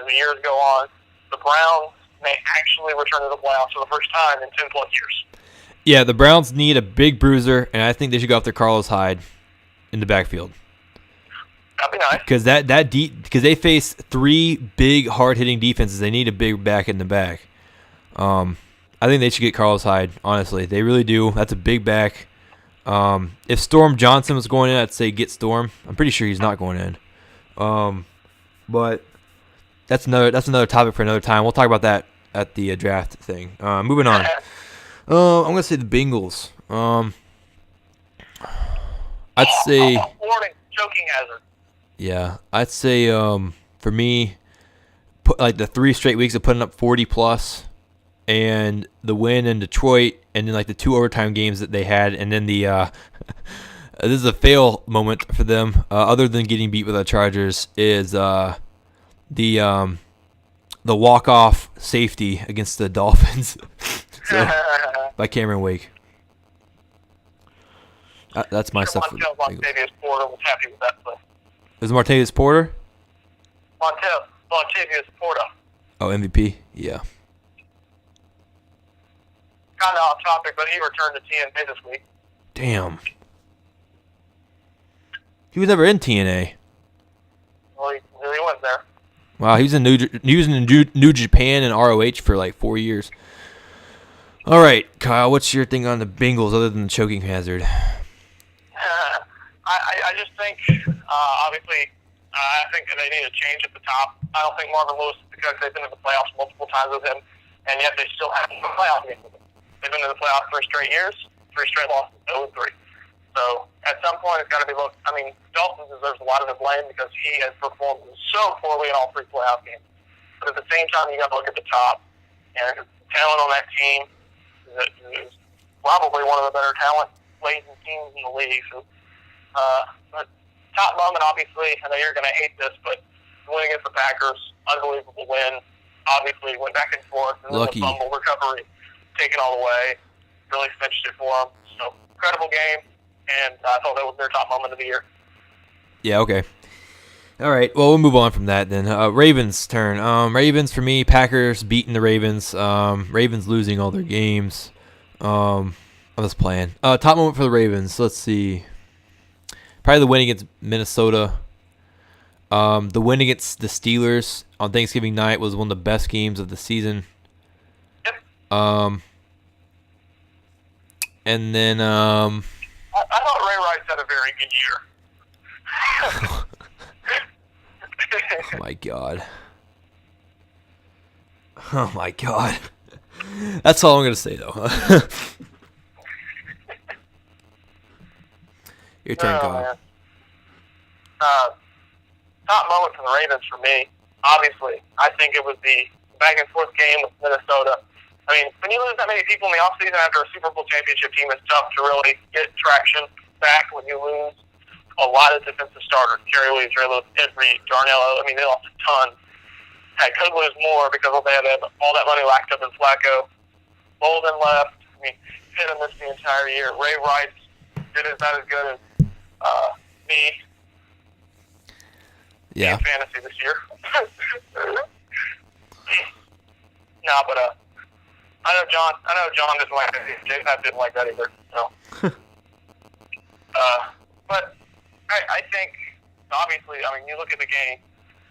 the years go on, the Browns may actually return to the playoffs for the first time in 10+ years. Yeah, the Browns need a big bruiser, and I think they should go after Carlos Hyde in the backfield. That'd be nice. Because they face 3 big, hard-hitting defenses. They need a big back in the back. I think they should get Carlos Hyde, honestly. They really do. That's a big back. If Storm Johnson was going in, I'd say get Storm. I'm pretty sure he's not going in. But that's another topic for another time. We'll talk about that at the draft thing. Moving on. I'm going to say the Bengals. I'd say... Warning, choking hazard. Yeah, I'd say for me, put like the 3 straight weeks of putting up 40+, and the win in Detroit, and then like the 2 overtime games that they had, and then the this is a fail moment for them. Other than getting beat with the Chargers, is the walk-off safety against the Dolphins. So, by Cameron Wake. That's my stuff. Montavious Porter was happy with that play. Is Martavis Porter? Montavious Porter. Oh, MVP? Yeah. Kind of off topic, but he returned to TNA this week. Damn. He was never in TNA. Well, he went there. Wow, he was in New Japan and ROH for like 4 years. All right, Kyle, what's your thing on the Bengals other than the choking hazard? I just think, obviously, I think they need a change at the top. I don't think Marvin Lewis, because they've been in the playoffs multiple times with him, and yet they still haven't been in the playoff game with him. They've been in the playoffs 3 straight years, 3 straight losses, 0-3. So at some point, it's got to be looked. I mean, Dalton deserves a lot of the blame because he has performed so poorly in all 3 playoff games. But at the same time, you got to look at the top, and the talent on that team is probably one of the better talent-laden teams in the league. So, but top moment, obviously, I know you're going to hate this, but the win against the Packers, unbelievable win. Obviously, went back and forth, and then the fumble recovery taken all the way, really cinched it for them. So, incredible game, and I thought that was their top moment of the year. Yeah, okay. All right, well, we'll move on from that then. Ravens' turn. Ravens, for me, Packers beating the Ravens. Ravens losing all their games. I'm just playing. Top moment for the Ravens, let's see. Probably the win against Minnesota. The win against the Steelers on Thanksgiving night was one of the best games of the season. Yep. And then I thought Ray Rice had a very good year. Oh my god. Oh my god. That's all I'm gonna say though. Your turn, Kyle. Top moment for the Ravens for me, obviously, I think it was the back and forth game with Minnesota. I mean, when you lose that many people in the offseason after a Super Bowl championship team, it's tough to really get traction back when you lose a lot of defensive starters. Jerry Williams, Henry, Darnell, I mean, they lost a ton. Heck, could lose more because they had all that money locked up in Flacco. Bolden left. I mean, hit and missed the entire year. Ray Rice did not as good as me. Yeah. In fantasy this year. No, but I know John doesn't like that. Jason didn't like that either. So. But I think obviously, I mean, you look at the game.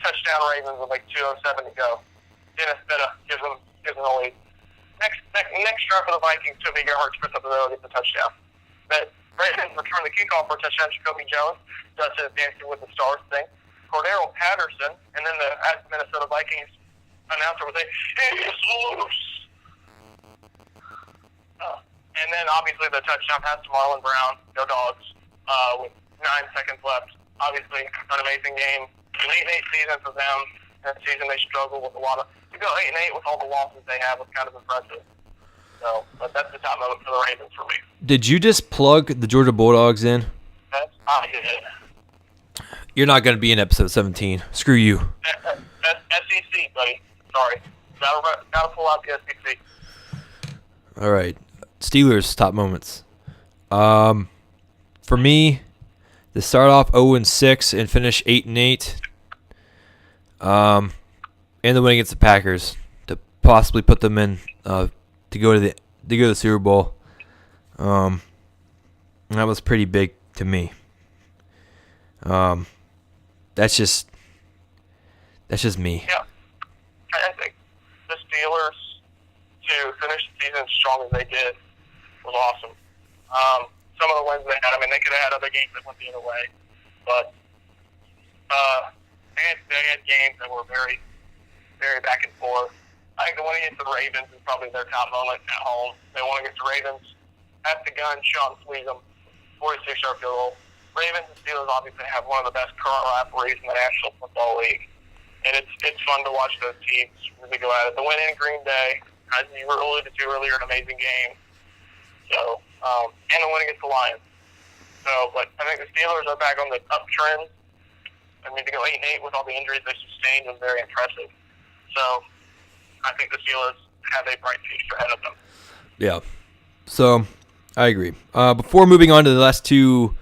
Touchdown Ravens with like 2:07 to go. Dennis Bitta gives them a lead. Next drive for the Vikings, Toby Gerhardt puts up the middle, gets a touchdown. But Ravens return the kickoff for a touchdown. Jacoby Jones does his dancing with the stars thing. Cordero Patterson, and then the Minnesota Vikings announcer would say, "It's loose." And then obviously the touchdown pass to Marlon Brown, go Dogs, with 9 seconds left. Obviously, an amazing game. An 8-8 season for them. That season they struggled with a lot of. To go 8-8 with all the losses they have was kind of impressive. So, but that's the top moment for the Ravens for me. Did you just plug the Georgia Bulldogs in? I did. You're not going to be in episode 17. Screw you. SEC, buddy. Sorry. Gotta pull out the SEC. All right. Steelers top moments. For me, to start off 0-6 and finish 8-8. And the win against the Packers to possibly put them in to go to the Super Bowl. That was pretty big to me. That's just me. Yeah. I think the Steelers to finish the season as strong as they did was awesome. Some of the wins they had, I mean, they could have had other games that went the other way, but they had games that were very, very back and forth. I think the one against the Ravens is probably their top moment at home. They won against the Ravens at the gun, Sean Fleegham, 46-yard field goal. Ravens and Steelers obviously have one of the best current rivalries in the National Football League, and it's fun to watch those teams really go at it. The win in Green Bay, as you alluded to earlier, an amazing game. So, and the win against the Lions. So, but I think the Steelers are back on the uptrend. I mean, to go 8-8 with all the injuries they sustained was very impressive. So, I think the Steelers have a bright future ahead of them. Yeah. So, I agree. Before moving on to the last two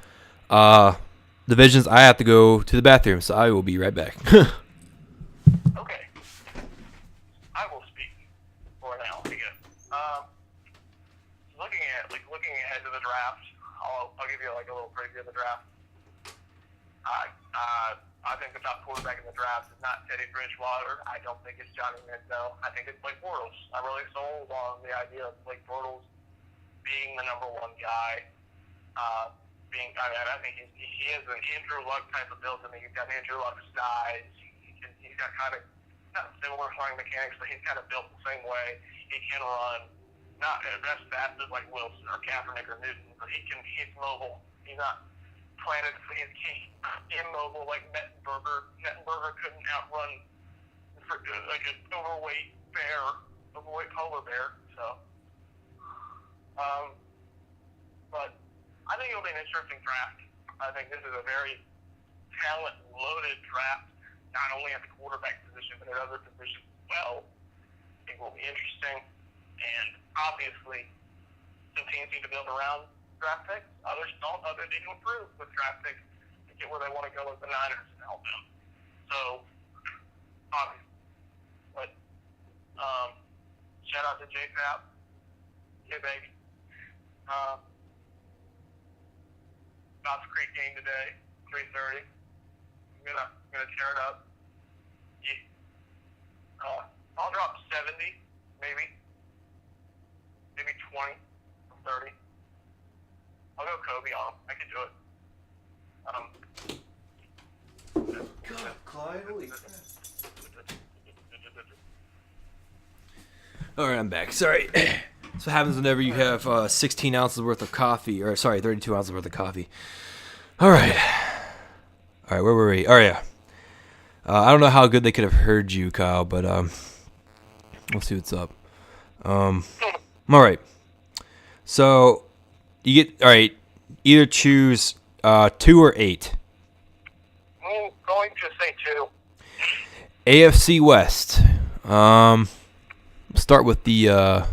divisions, I have to go to the bathroom, so I will be right back. Okay. I will speak for now, I guess. Looking ahead to the draft, I'll give you like a little preview of the draft. I think the top quarterback in the draft is not Teddy Bridgewater. I don't think it's Johnny Manziel. I think it's Blake Bortles. I'm really sold on the idea of Blake Bortles being the number one guy. I think he has an Andrew Luck type of build to me. He's got Andrew Luck's size. He's got kind of not similar throwing mechanics, but he's kind of built the same way. He can run, not as fast as like Wilson or Kaepernick or Newton, but he's mobile. He's not planted. He's immobile like Mettenberger. Mettenberger couldn't outrun like an overweight polar bear. So, but I think it'll be an interesting draft. I think this is a very talent-loaded draft, not only at the quarterback position, but at other positions as well. I think it will be interesting. And obviously, some teams need to build around draft picks. Others don't. Others need to improve with draft picks to get where they want to go with the Niners and help them. So, obviously. But, shout out to JFAP. Yeah, baby. Knott's Creek game today, 3:30. I'm gonna tear it up. Yeah. I'll drop 70, maybe 20 from 30. I'll go Kobe on him. I can do it. God, Clyde, holy crap. All right, I'm back. Sorry. That's what happens whenever you have 16 ounces worth of coffee, 32 ounces worth of coffee. All right, where were we? Oh, yeah. I don't know how good they could have heard you, Kyle, but we'll see what's up. All right. So, either choose 2 or 8. I'm going to say 2. AFC West. Start with the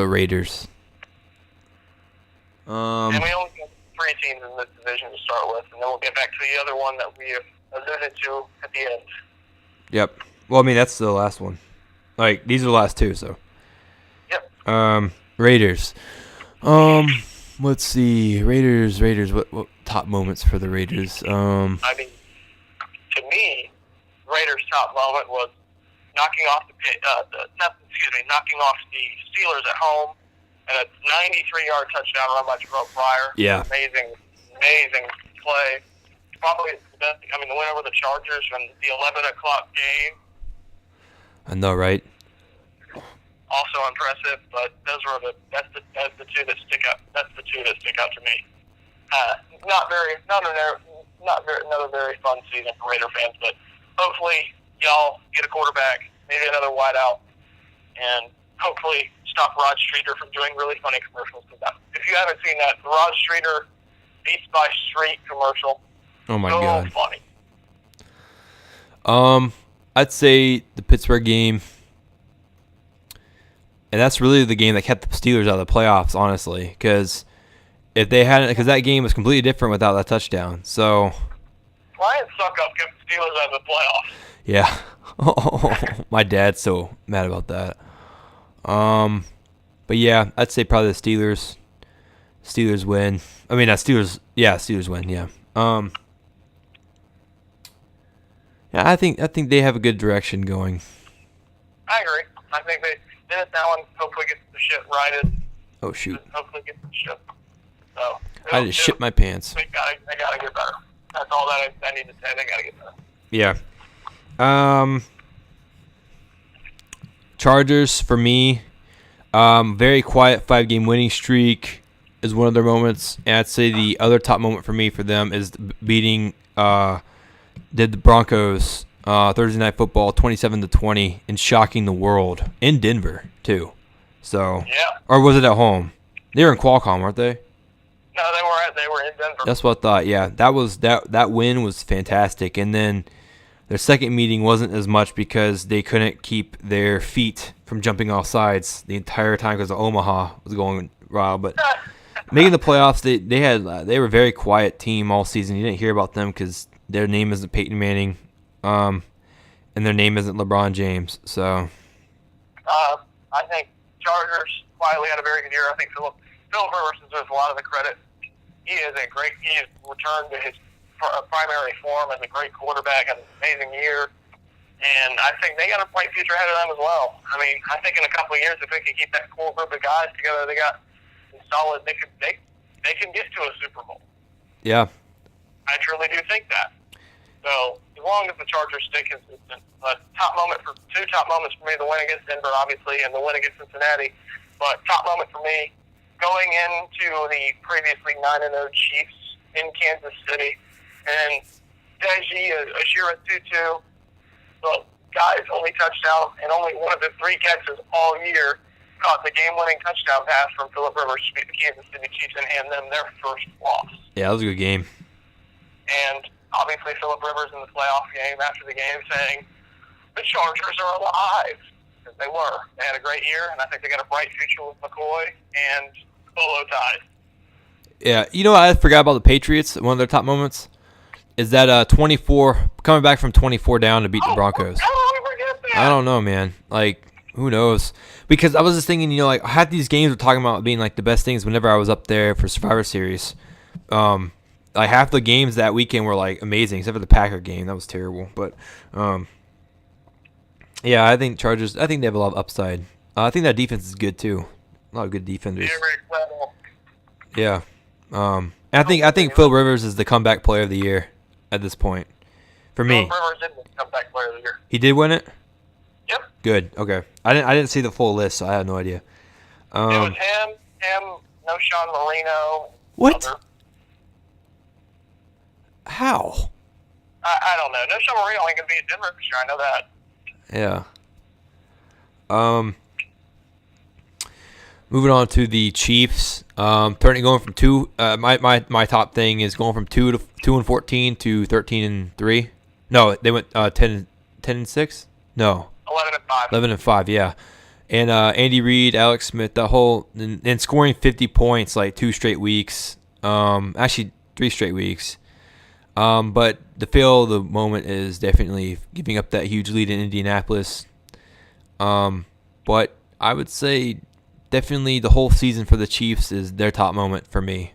Raiders. And we only have 3 teams in this division to start with, and then we'll get back to the other one that we have alluded to at the end. Yep. Well, I mean, that's the last one. Like, these are the last 2, so. Yep. Raiders. Let's see. Raiders. What top moments for the Raiders? I mean, to me, Raiders' top moment was knocking off the Steelers at home, and a 93-yard touchdown run by Jerome Pryor. Yeah. Amazing play. Probably the best. I mean, the win over the Chargers from the 11 o'clock game. I know, right? Also impressive, but that's the 2 that stick out. That's the 2 that stick out to me. Another very fun season for Raider fans, but hopefully y'all get a quarterback, maybe another wideout, and hopefully stop Rod Streeter from doing really funny commercials. If you haven't seen that, the Rod Streeter Beats by Street commercial, Oh my so God. funny. I'd say the Pittsburgh game, and that's really the game that kept the Steelers out of the playoffs, honestly, because if they hadn't, because that game was completely different without that touchdown. So Ryan Suckup kept the Steelers out of the playoffs. yeah, my dad's so mad about that. But yeah, I'd say probably the Steelers. Steelers win. I mean, Steelers. Yeah, Steelers win. Yeah. Yeah, I think they have a good direction going. I agree. I think Dennis Allen hopefully gets the shit righted. Oh shoot! Hopefully gets the shit. So I just shit my pants. They gotta get better. That's all that I need to say. They gotta get better. Yeah. Chargers for me. Very quiet 5-game winning streak is one of their moments, and I'd say the other top moment for me for them is beating the Broncos Thursday Night Football 27-20 and shocking the world in Denver too. So yeah. Or was it at home? They were in Qualcomm, weren't they? No, they were in Denver. That's what I thought. Yeah, that win was fantastic, and then their second meeting wasn't as much because they couldn't keep their feet from jumping off sides the entire time because Omaha was going wild. But making the playoffs, they were a very quiet team all season. You didn't hear about them because their name isn't Peyton Manning, and their name isn't LeBron James. So I think Chargers quietly had a very good year. I think Philip Rivers deserves a lot of the credit. He has returned to his primary form as a great quarterback, had an amazing year, and I think they got a bright future ahead of them as well. I mean, I think in a couple of years, if they can keep that core group of guys together, they got solid. They can get to a Super Bowl. yeah, I truly do think that. So as long as the Chargers stay consistent, two top moments for me: the win against Denver, obviously, and the win against Cincinnati. But top moment for me, going into the previously 9-0 Chiefs in Kansas City, and Deji Ashira Tutu, the guy's only touchdown and only one of the 3 catches all year, caught the game-winning touchdown pass from Philip Rivers to beat the Kansas City Chiefs and hand them their first loss. that was a good game. And obviously Philip Rivers in the playoff game after the game saying, the Chargers are alive. Because they were. They had a great year, and I think they got a bright future with McCoy and Polo Tide. Yeah, you know what I forgot about the Patriots? One of their top moments is that 24 coming back from 24 down to beat the Broncos. How did we forget that? I don't know, man. Like, who knows? Because I was just thinking, like half these games were talking about being like the best things whenever I was up there for Survivor Series. Like half the games that weekend were like amazing, except for the Packer game. That was terrible. But yeah, I think Chargers. I think they have a lot of upside. I think that defense is good too. A lot of good defenders. Yeah. I think Phil Rivers is the comeback player of the year at this point. For me. Phil Rivers did win comeback player of the year. He did win it? Yep. Good. Okay. I didn't see the full list, so I had no idea. It was him, no Sean Marino. What? Other. How? I don't know. No Sean Marino ain't gonna be in Denver for sure. I know that. Yeah. Moving on to the Chiefs. Going from 2. My top thing is going from 2-14 to 13-3. No, they went 10-6. No. 11-5. 11-5. Yeah. And Andy Reid, Alex Smith, that whole and scoring 50 points like 2 straight weeks. Actually 3 straight weeks. But the fail of the moment is definitely giving up that huge lead in Indianapolis. But I would say definitely the whole season for the Chiefs is their top moment for me.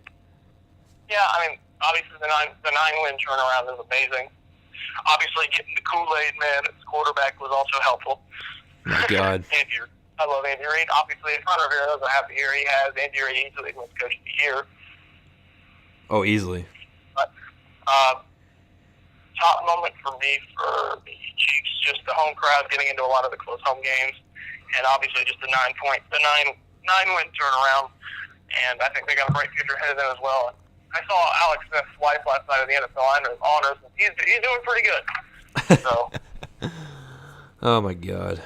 Yeah, I mean, obviously the 9-win turnaround is amazing. Obviously getting the Kool-Aid man as quarterback was also helpful. Oh my God. I love Andy Reid. Obviously, if Ron Rivera doesn't have the year he has, Andy Reid easily wins Coach of the Year. Oh, easily. But top moment for me for the Chiefs, just the home crowd getting into a lot of the close home games, and obviously just the 9-win turnaround. And I think they got a bright future ahead of them as well. I saw Alex Smith's wife last night at the NFL honors. He's doing pretty good. So. Oh my God.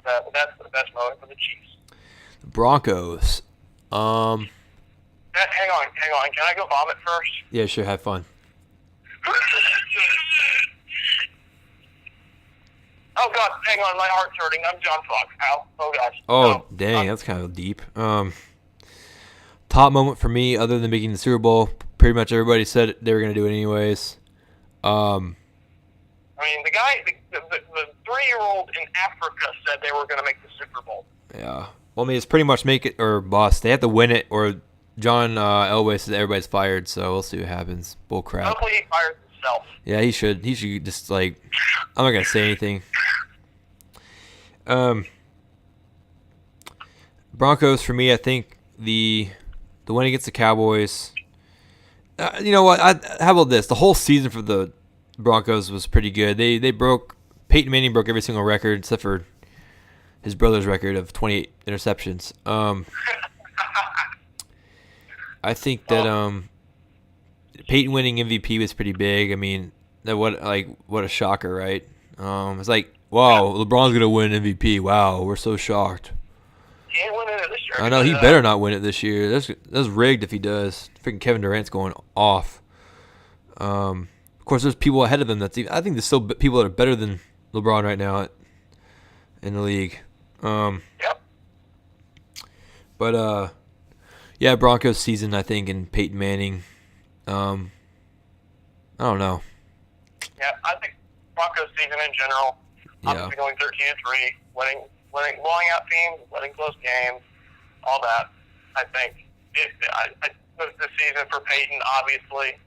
That's the best moment for the Chiefs. Broncos. Hang on. Can I go vomit first? Yeah, sure. Have fun. Oh, God. Hang on. My heart's hurting. I'm John Fox. Ow. Oh, gosh. Oh, No. dang. That's kind of deep. Top moment for me, other than making the Super Bowl, pretty much everybody said they were going to do it anyways. I mean, the 3-year-old in Africa said they were going to make the Super Bowl. Yeah. Well, I mean, it's pretty much make it or bust. They have to win it, or John Elway says everybody's fired, so we'll see what happens. Bull crap. Hopefully he fires himself. Yeah, he should. He should just, like, I'm not going to say anything. Broncos, for me, I think the win against the Cowboys. You know what? How about this? The whole season for the Broncos was pretty good. Peyton Manning broke every single record except for his brother's record of 28 interceptions. I think that Peyton winning MVP was pretty big. I mean, what a shocker, right? It's like, wow, LeBron's gonna win MVP. Wow, we're so shocked. He ain't winning it this year. I know he better not win it this year. That's rigged if he does. Freaking Kevin Durant's going off. Of course, there's people ahead of him. I think there's still people that are better than LeBron right now in the league. Yep. But yeah, Broncos season, I think, and Peyton Manning. I don't know. Yeah, I think Broncos season in general. Obviously going 13-3, blowing out teams, winning close games, all that. I think the season for Peyton, obviously.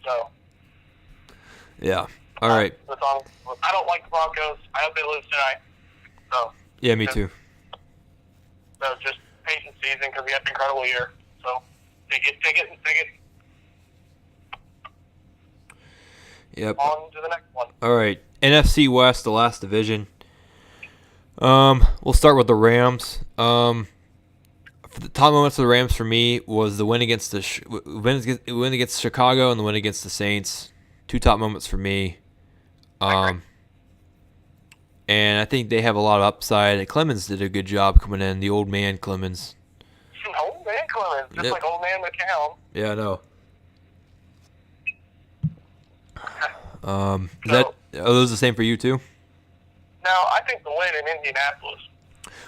So. Yeah. All right. I don't like the Broncos. I hope they lose tonight. So. Yeah, me too. So just Peyton season because he had an incredible year. So take it. Yep. On to the next one. All right. NFC West, the last division. We'll start with the Rams. For the top moments of the Rams for me was the win against Chicago and the win against the Saints. Two top moments for me. And I think they have a lot of upside. Clemens did a good job coming in. The old man Clemens. Old man Clemens, just like old man McCown. Yeah, I know. Are those the same for you too? No, I think the win in Indianapolis.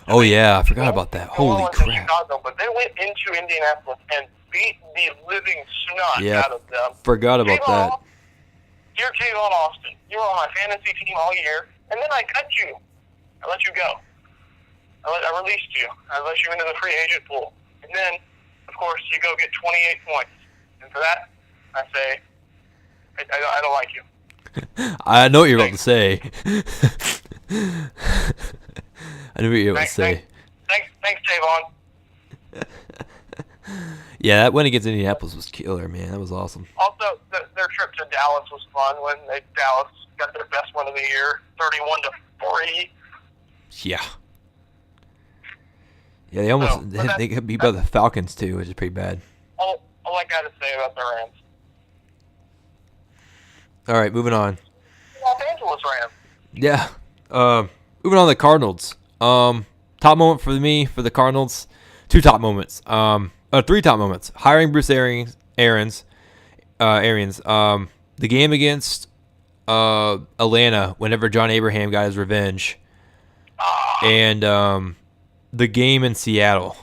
Oh yeah, I forgot about that. Holy crap! Chicago, but they went into Indianapolis and beat the living snot out of them. Forgot about that. Dear Tavon Austin, you were on my fantasy team all year, and then I cut you. I let you go. I released you. I let you into the free agent pool. And then, of course, you go get 28 points. And for that, I say, I don't like you. I know what you're about to say. I knew what you were about to say. Thanks, Tavon. Yeah, that win against Indianapolis was killer, man. That was awesome. Also, their trip to Dallas was fun when Dallas got their best win of the year, 31-3. Yeah. Yeah, they got beat by the Falcons too, which is pretty bad. All I got to say about the Rams. All right, moving on. Los Angeles Rams. Yeah. Moving on to the Cardinals. Top moment for me for the Cardinals. Three top moments. Hiring Bruce Arians. The game against Atlanta whenever John Abraham got his revenge. And the game in Seattle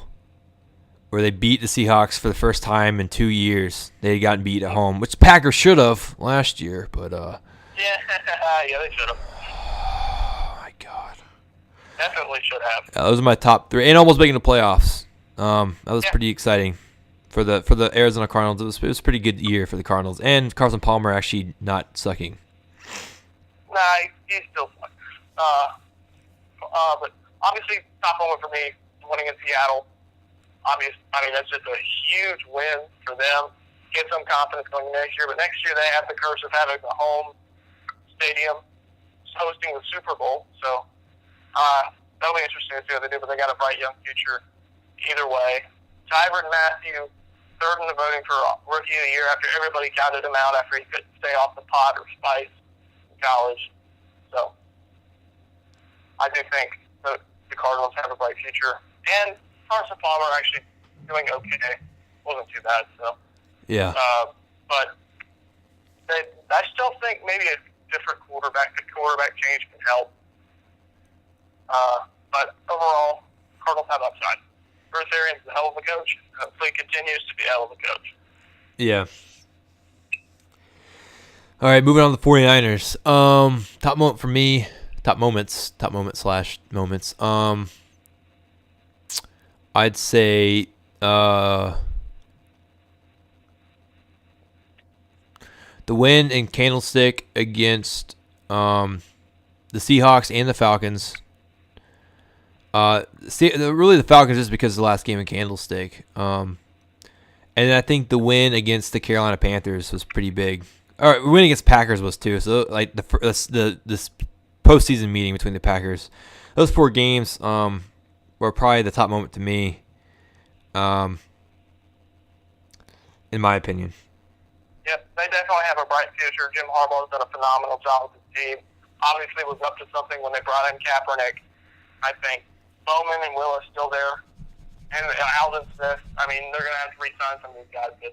where they beat the Seahawks for the first time in 2 years. They had gotten beat at home, which the Packers should have last year, but yeah, they should have. Oh my God. Definitely should have. Those are my top three, and almost making the playoffs. That was pretty exciting for the Arizona Cardinals. It was a pretty good year for the Cardinals, and Carson Palmer actually not sucking. Nah, he's still sucks. But obviously, top moment for me, winning in Seattle. That's just a huge win for them. Get some confidence going next year. But next year, they have the curse of having the home stadium hosting the Super Bowl. So that'll be interesting to see what they do. But they got a bright young future either way. Tyrann Mathieu, third in the voting for Rookie of the Year after everybody counted him out after he couldn't stay off the pot or spice in college. So I do think that the Cardinals have a bright future. And Carson Palmer actually doing okay. Wasn't too bad, so. Yeah. But I still think maybe a different quarterback change can help. But overall, Cardinals have upside. Bruce Arians is a hell of a coach. Hopefully he continues to be a hell of a coach. Yeah. All right, moving on to the 49ers. Top moment for me, top moments. I'd say the win in Candlestick against the Seahawks and the Falcons. Really the Falcons just because of the last game in Candlestick. And I think the win against the Carolina Panthers was pretty big. All right, win against Packers was too. So like this postseason meeting between the Packers, those 4 games were probably the top moment to me, in my opinion. Yep, they definitely have a bright future. Jim Harbaugh's done a phenomenal job with the team. Obviously, was up to something when they brought in Kaepernick. I think Bowman and Will are still there, and Alvin Smith. I mean, they're going to have to re-sign some of these guys, but.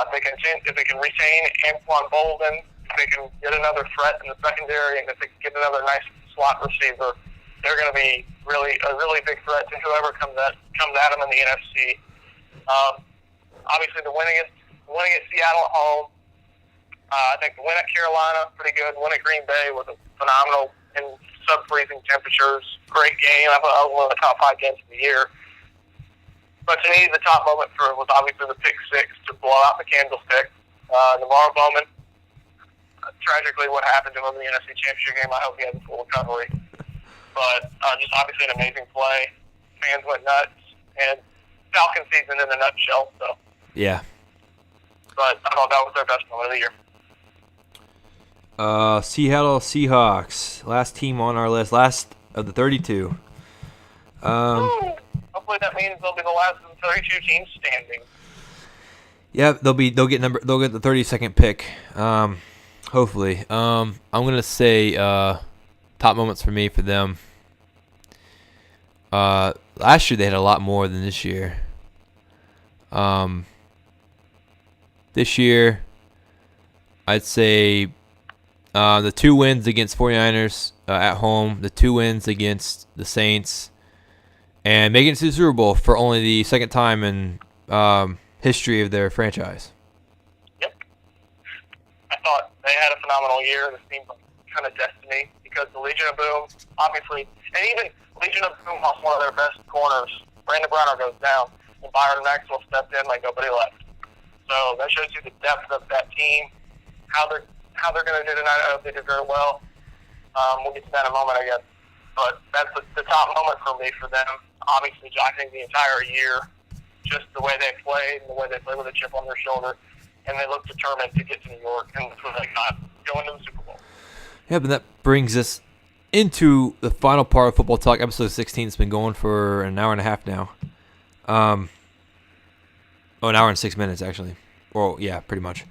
If they can retain Anquan Bolden, if they can get another threat in the secondary, and if they can get another nice slot receiver, they're going to be a really big threat to whoever comes at them in the NFC. Obviously, the win against Seattle at home. I think the win at Carolina, pretty good. Win at Green Bay was phenomenal in sub-freezing temperatures. Great game. I thought it was one of the top 5 games of the year. But to me, the top moment was obviously the pick 6 to blow out the Candlestick. Navarro Bowman, tragically what happened to him in the NFC Championship game, I hope he has a full recovery. But just obviously an amazing play. Fans went nuts. And Falcon season in a nutshell. So. Yeah. But I thought that was their best moment of the year. Seattle Seahawks, last team on our list, last of the 32. Hopefully that means they'll be the last of the 32 teams standing. Yeah, they'll get the 32nd pick. Hopefully. I'm gonna say top moments for me for them. Last year they had a lot more than this year. This year, I'd say the 2 wins against 49ers at home, the 2 wins against the Saints, and making it to the Super Bowl for only the second time in history of their franchise. Yep. I thought they had a phenomenal year. This seemed like kind of destiny because the Legion of Boom, obviously, and even Legion of Boom lost one of their best corners. Brandon Browner goes down, and Byron Maxwell stepped in like nobody left. So that shows you the depth of that team, how they're going to do tonight. I hope they do very well. We'll get to that in a moment, I guess. But that's the top moment for me for them. Obviously, I think the entire year, just the way they played and the way they played with a chip on their shoulder, and they look determined to get to New York and so they got going to the Super Bowl. Yeah, but that brings us into the final part of Football Talk. Episode 16 has been going for an hour and a half now. An hour and 6 minutes, actually. Well, yeah, pretty much.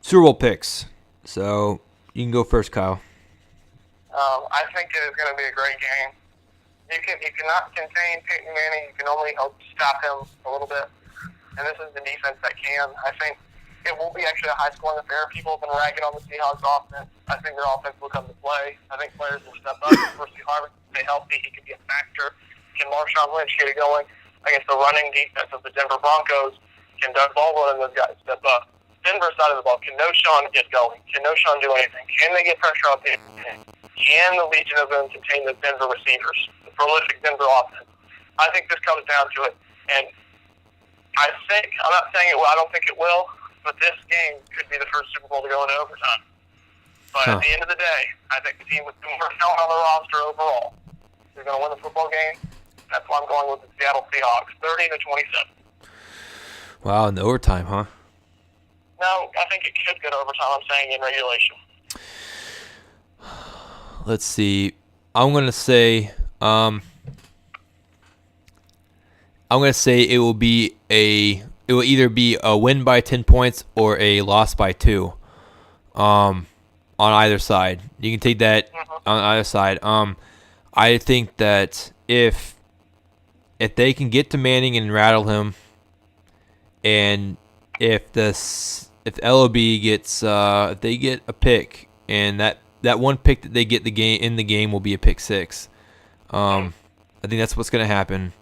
Super Bowl picks. So, you can go first, Kyle. I think it is going to be a great game. You cannot contain Peyton Manning. You can only hope to stop him a little bit. And this is the defense that can. I think it will be actually a high-scoring affair. People have been ragging on the Seahawks offense. I think their offense will come to play. I think players will step up. Percy Harvin can stay healthy. He can be a factor. Can Marshawn Lynch get it going against the running defense of the Denver Broncos? Can Doug Baldwin and those guys step up? Denver side of the ball, can Noshawn get going? Can Noshawn do anything? Can they get pressure on Peyton Manning? Can the Legion of Boom contain the Denver receivers, the prolific Denver offense? I think this comes down to it. And I'm not saying it will, I don't think it will, but this game could be the first Super Bowl to go into overtime. But at the end of the day, I think the team with more talent on the roster overall is going to win the football game. That's why I'm going with the Seattle Seahawks, 30-27. Wow, in the overtime, huh? No, I think it could go to overtime. I'm saying in regulation. Let's see. I'm gonna say it will either be a win by 10 points or a loss by 2. On either side. You can take that on either side. I think that if they can get to Manning and rattle him, and if LOB gets if they get a pick, and that one pick that they get in the game will be a pick six. I think that's what's going to happen,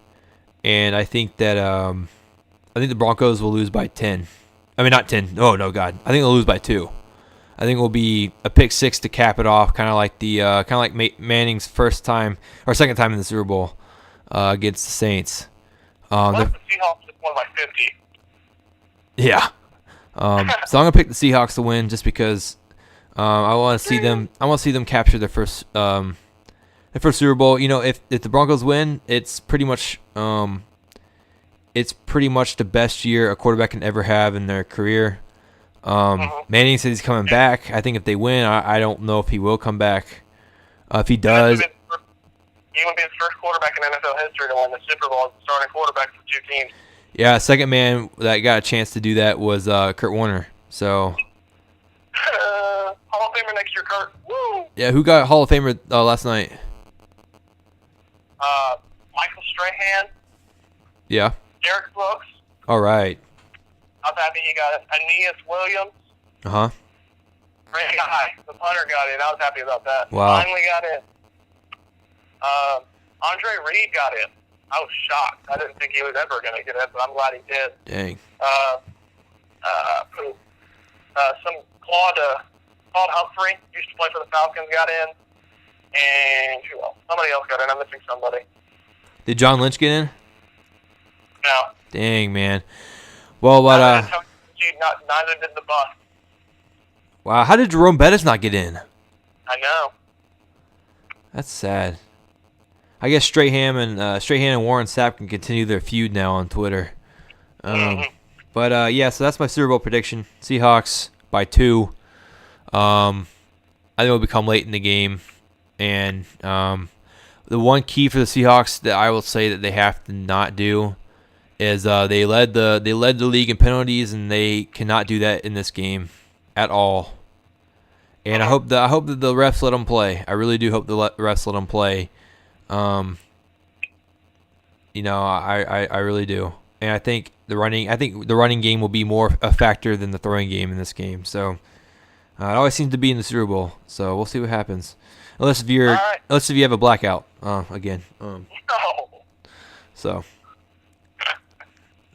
and I think that I think the Broncos will lose by 10. I mean, not 10. Oh no, God! I think they'll lose by 2. I think it will be a pick six to cap it off, kind of like Manning's first time or second time in the Super Bowl against the Saints. The Seahawks just won by 50. Yeah. So I'm gonna pick the Seahawks to win just because I want to see them. I want to see them capture their first Super Bowl. You know, if the Broncos win, it's pretty much the best year a quarterback can ever have in their career. Manning says he's coming back. I think if they win, I don't know if he will come back. If he does, he would be the first quarterback in NFL history to win the Super Bowl, starting quarterback for 2 teams. Yeah, second man that got a chance to do that was Kurt Warner. So Hall of Famer next year, Kurt. Woo! Yeah, who got Hall of Famer last night? Michael Strahan. Yeah. Derek Brooks. All right. I was happy he got it. Aeneas Williams. Great guy. The punter got in. I was happy about that. Wow. Finally got in. Andre Reed got in. I was shocked. I didn't think he was ever going to get in, but I'm glad he did. Dang. Some Claude Humphrey used to play for the Falcons, got in. And who else? Somebody else got in. I'm missing somebody. Did John Lynch get in? No. Dang, man. Well, but neither did the bus. Wow, how did Jerome Bettis not get in? I know. That's sad. I guess Strahan and Warren Sapp can continue their feud now on Twitter. But yeah, so that's my Super Bowl prediction. Seahawks by 2. I think it'll become late in the game, and the one key for the Seahawks that I will say that they have to not do is they led the league in penalties, and they cannot do that in this game at all. And I hope that the refs let them play. I really do hope the refs let them play. You know, I really do. And I think the running game will be more a factor than the throwing game in this game. So it always seems to be in the Super Bowl. So we'll see what happens. Unless if you have a blackout again. No. So.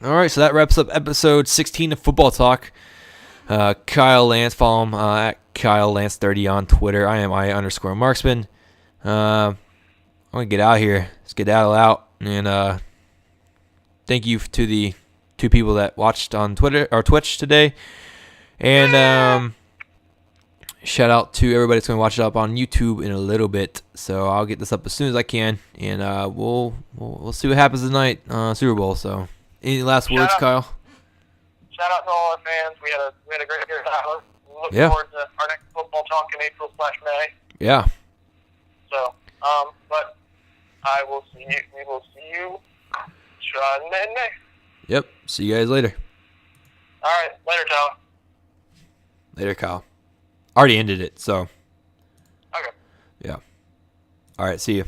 All right, so that wraps up episode 16 of Football Talk. Kyle Lance, follow him at KyleLance30 on Twitter. I am _Marksman. I'm gonna get out here. Let's get out, and thank you to the 2 people that watched on Twitter or Twitch today, and shout out to everybody that's gonna watch it up on YouTube in a little bit. So I'll get this up as soon as I can, and we'll see what happens tonight, Super Bowl. So. Any last words, Kyle? Shout out to all our fans. We had a great year, Tyler. We look forward to our next football talk in April/May. Yeah. So, but we will see you in May. Yep. See you guys later. All right. Later, Tyler. Later, Kyle. Already ended it, so. Okay. Yeah. All right. See you.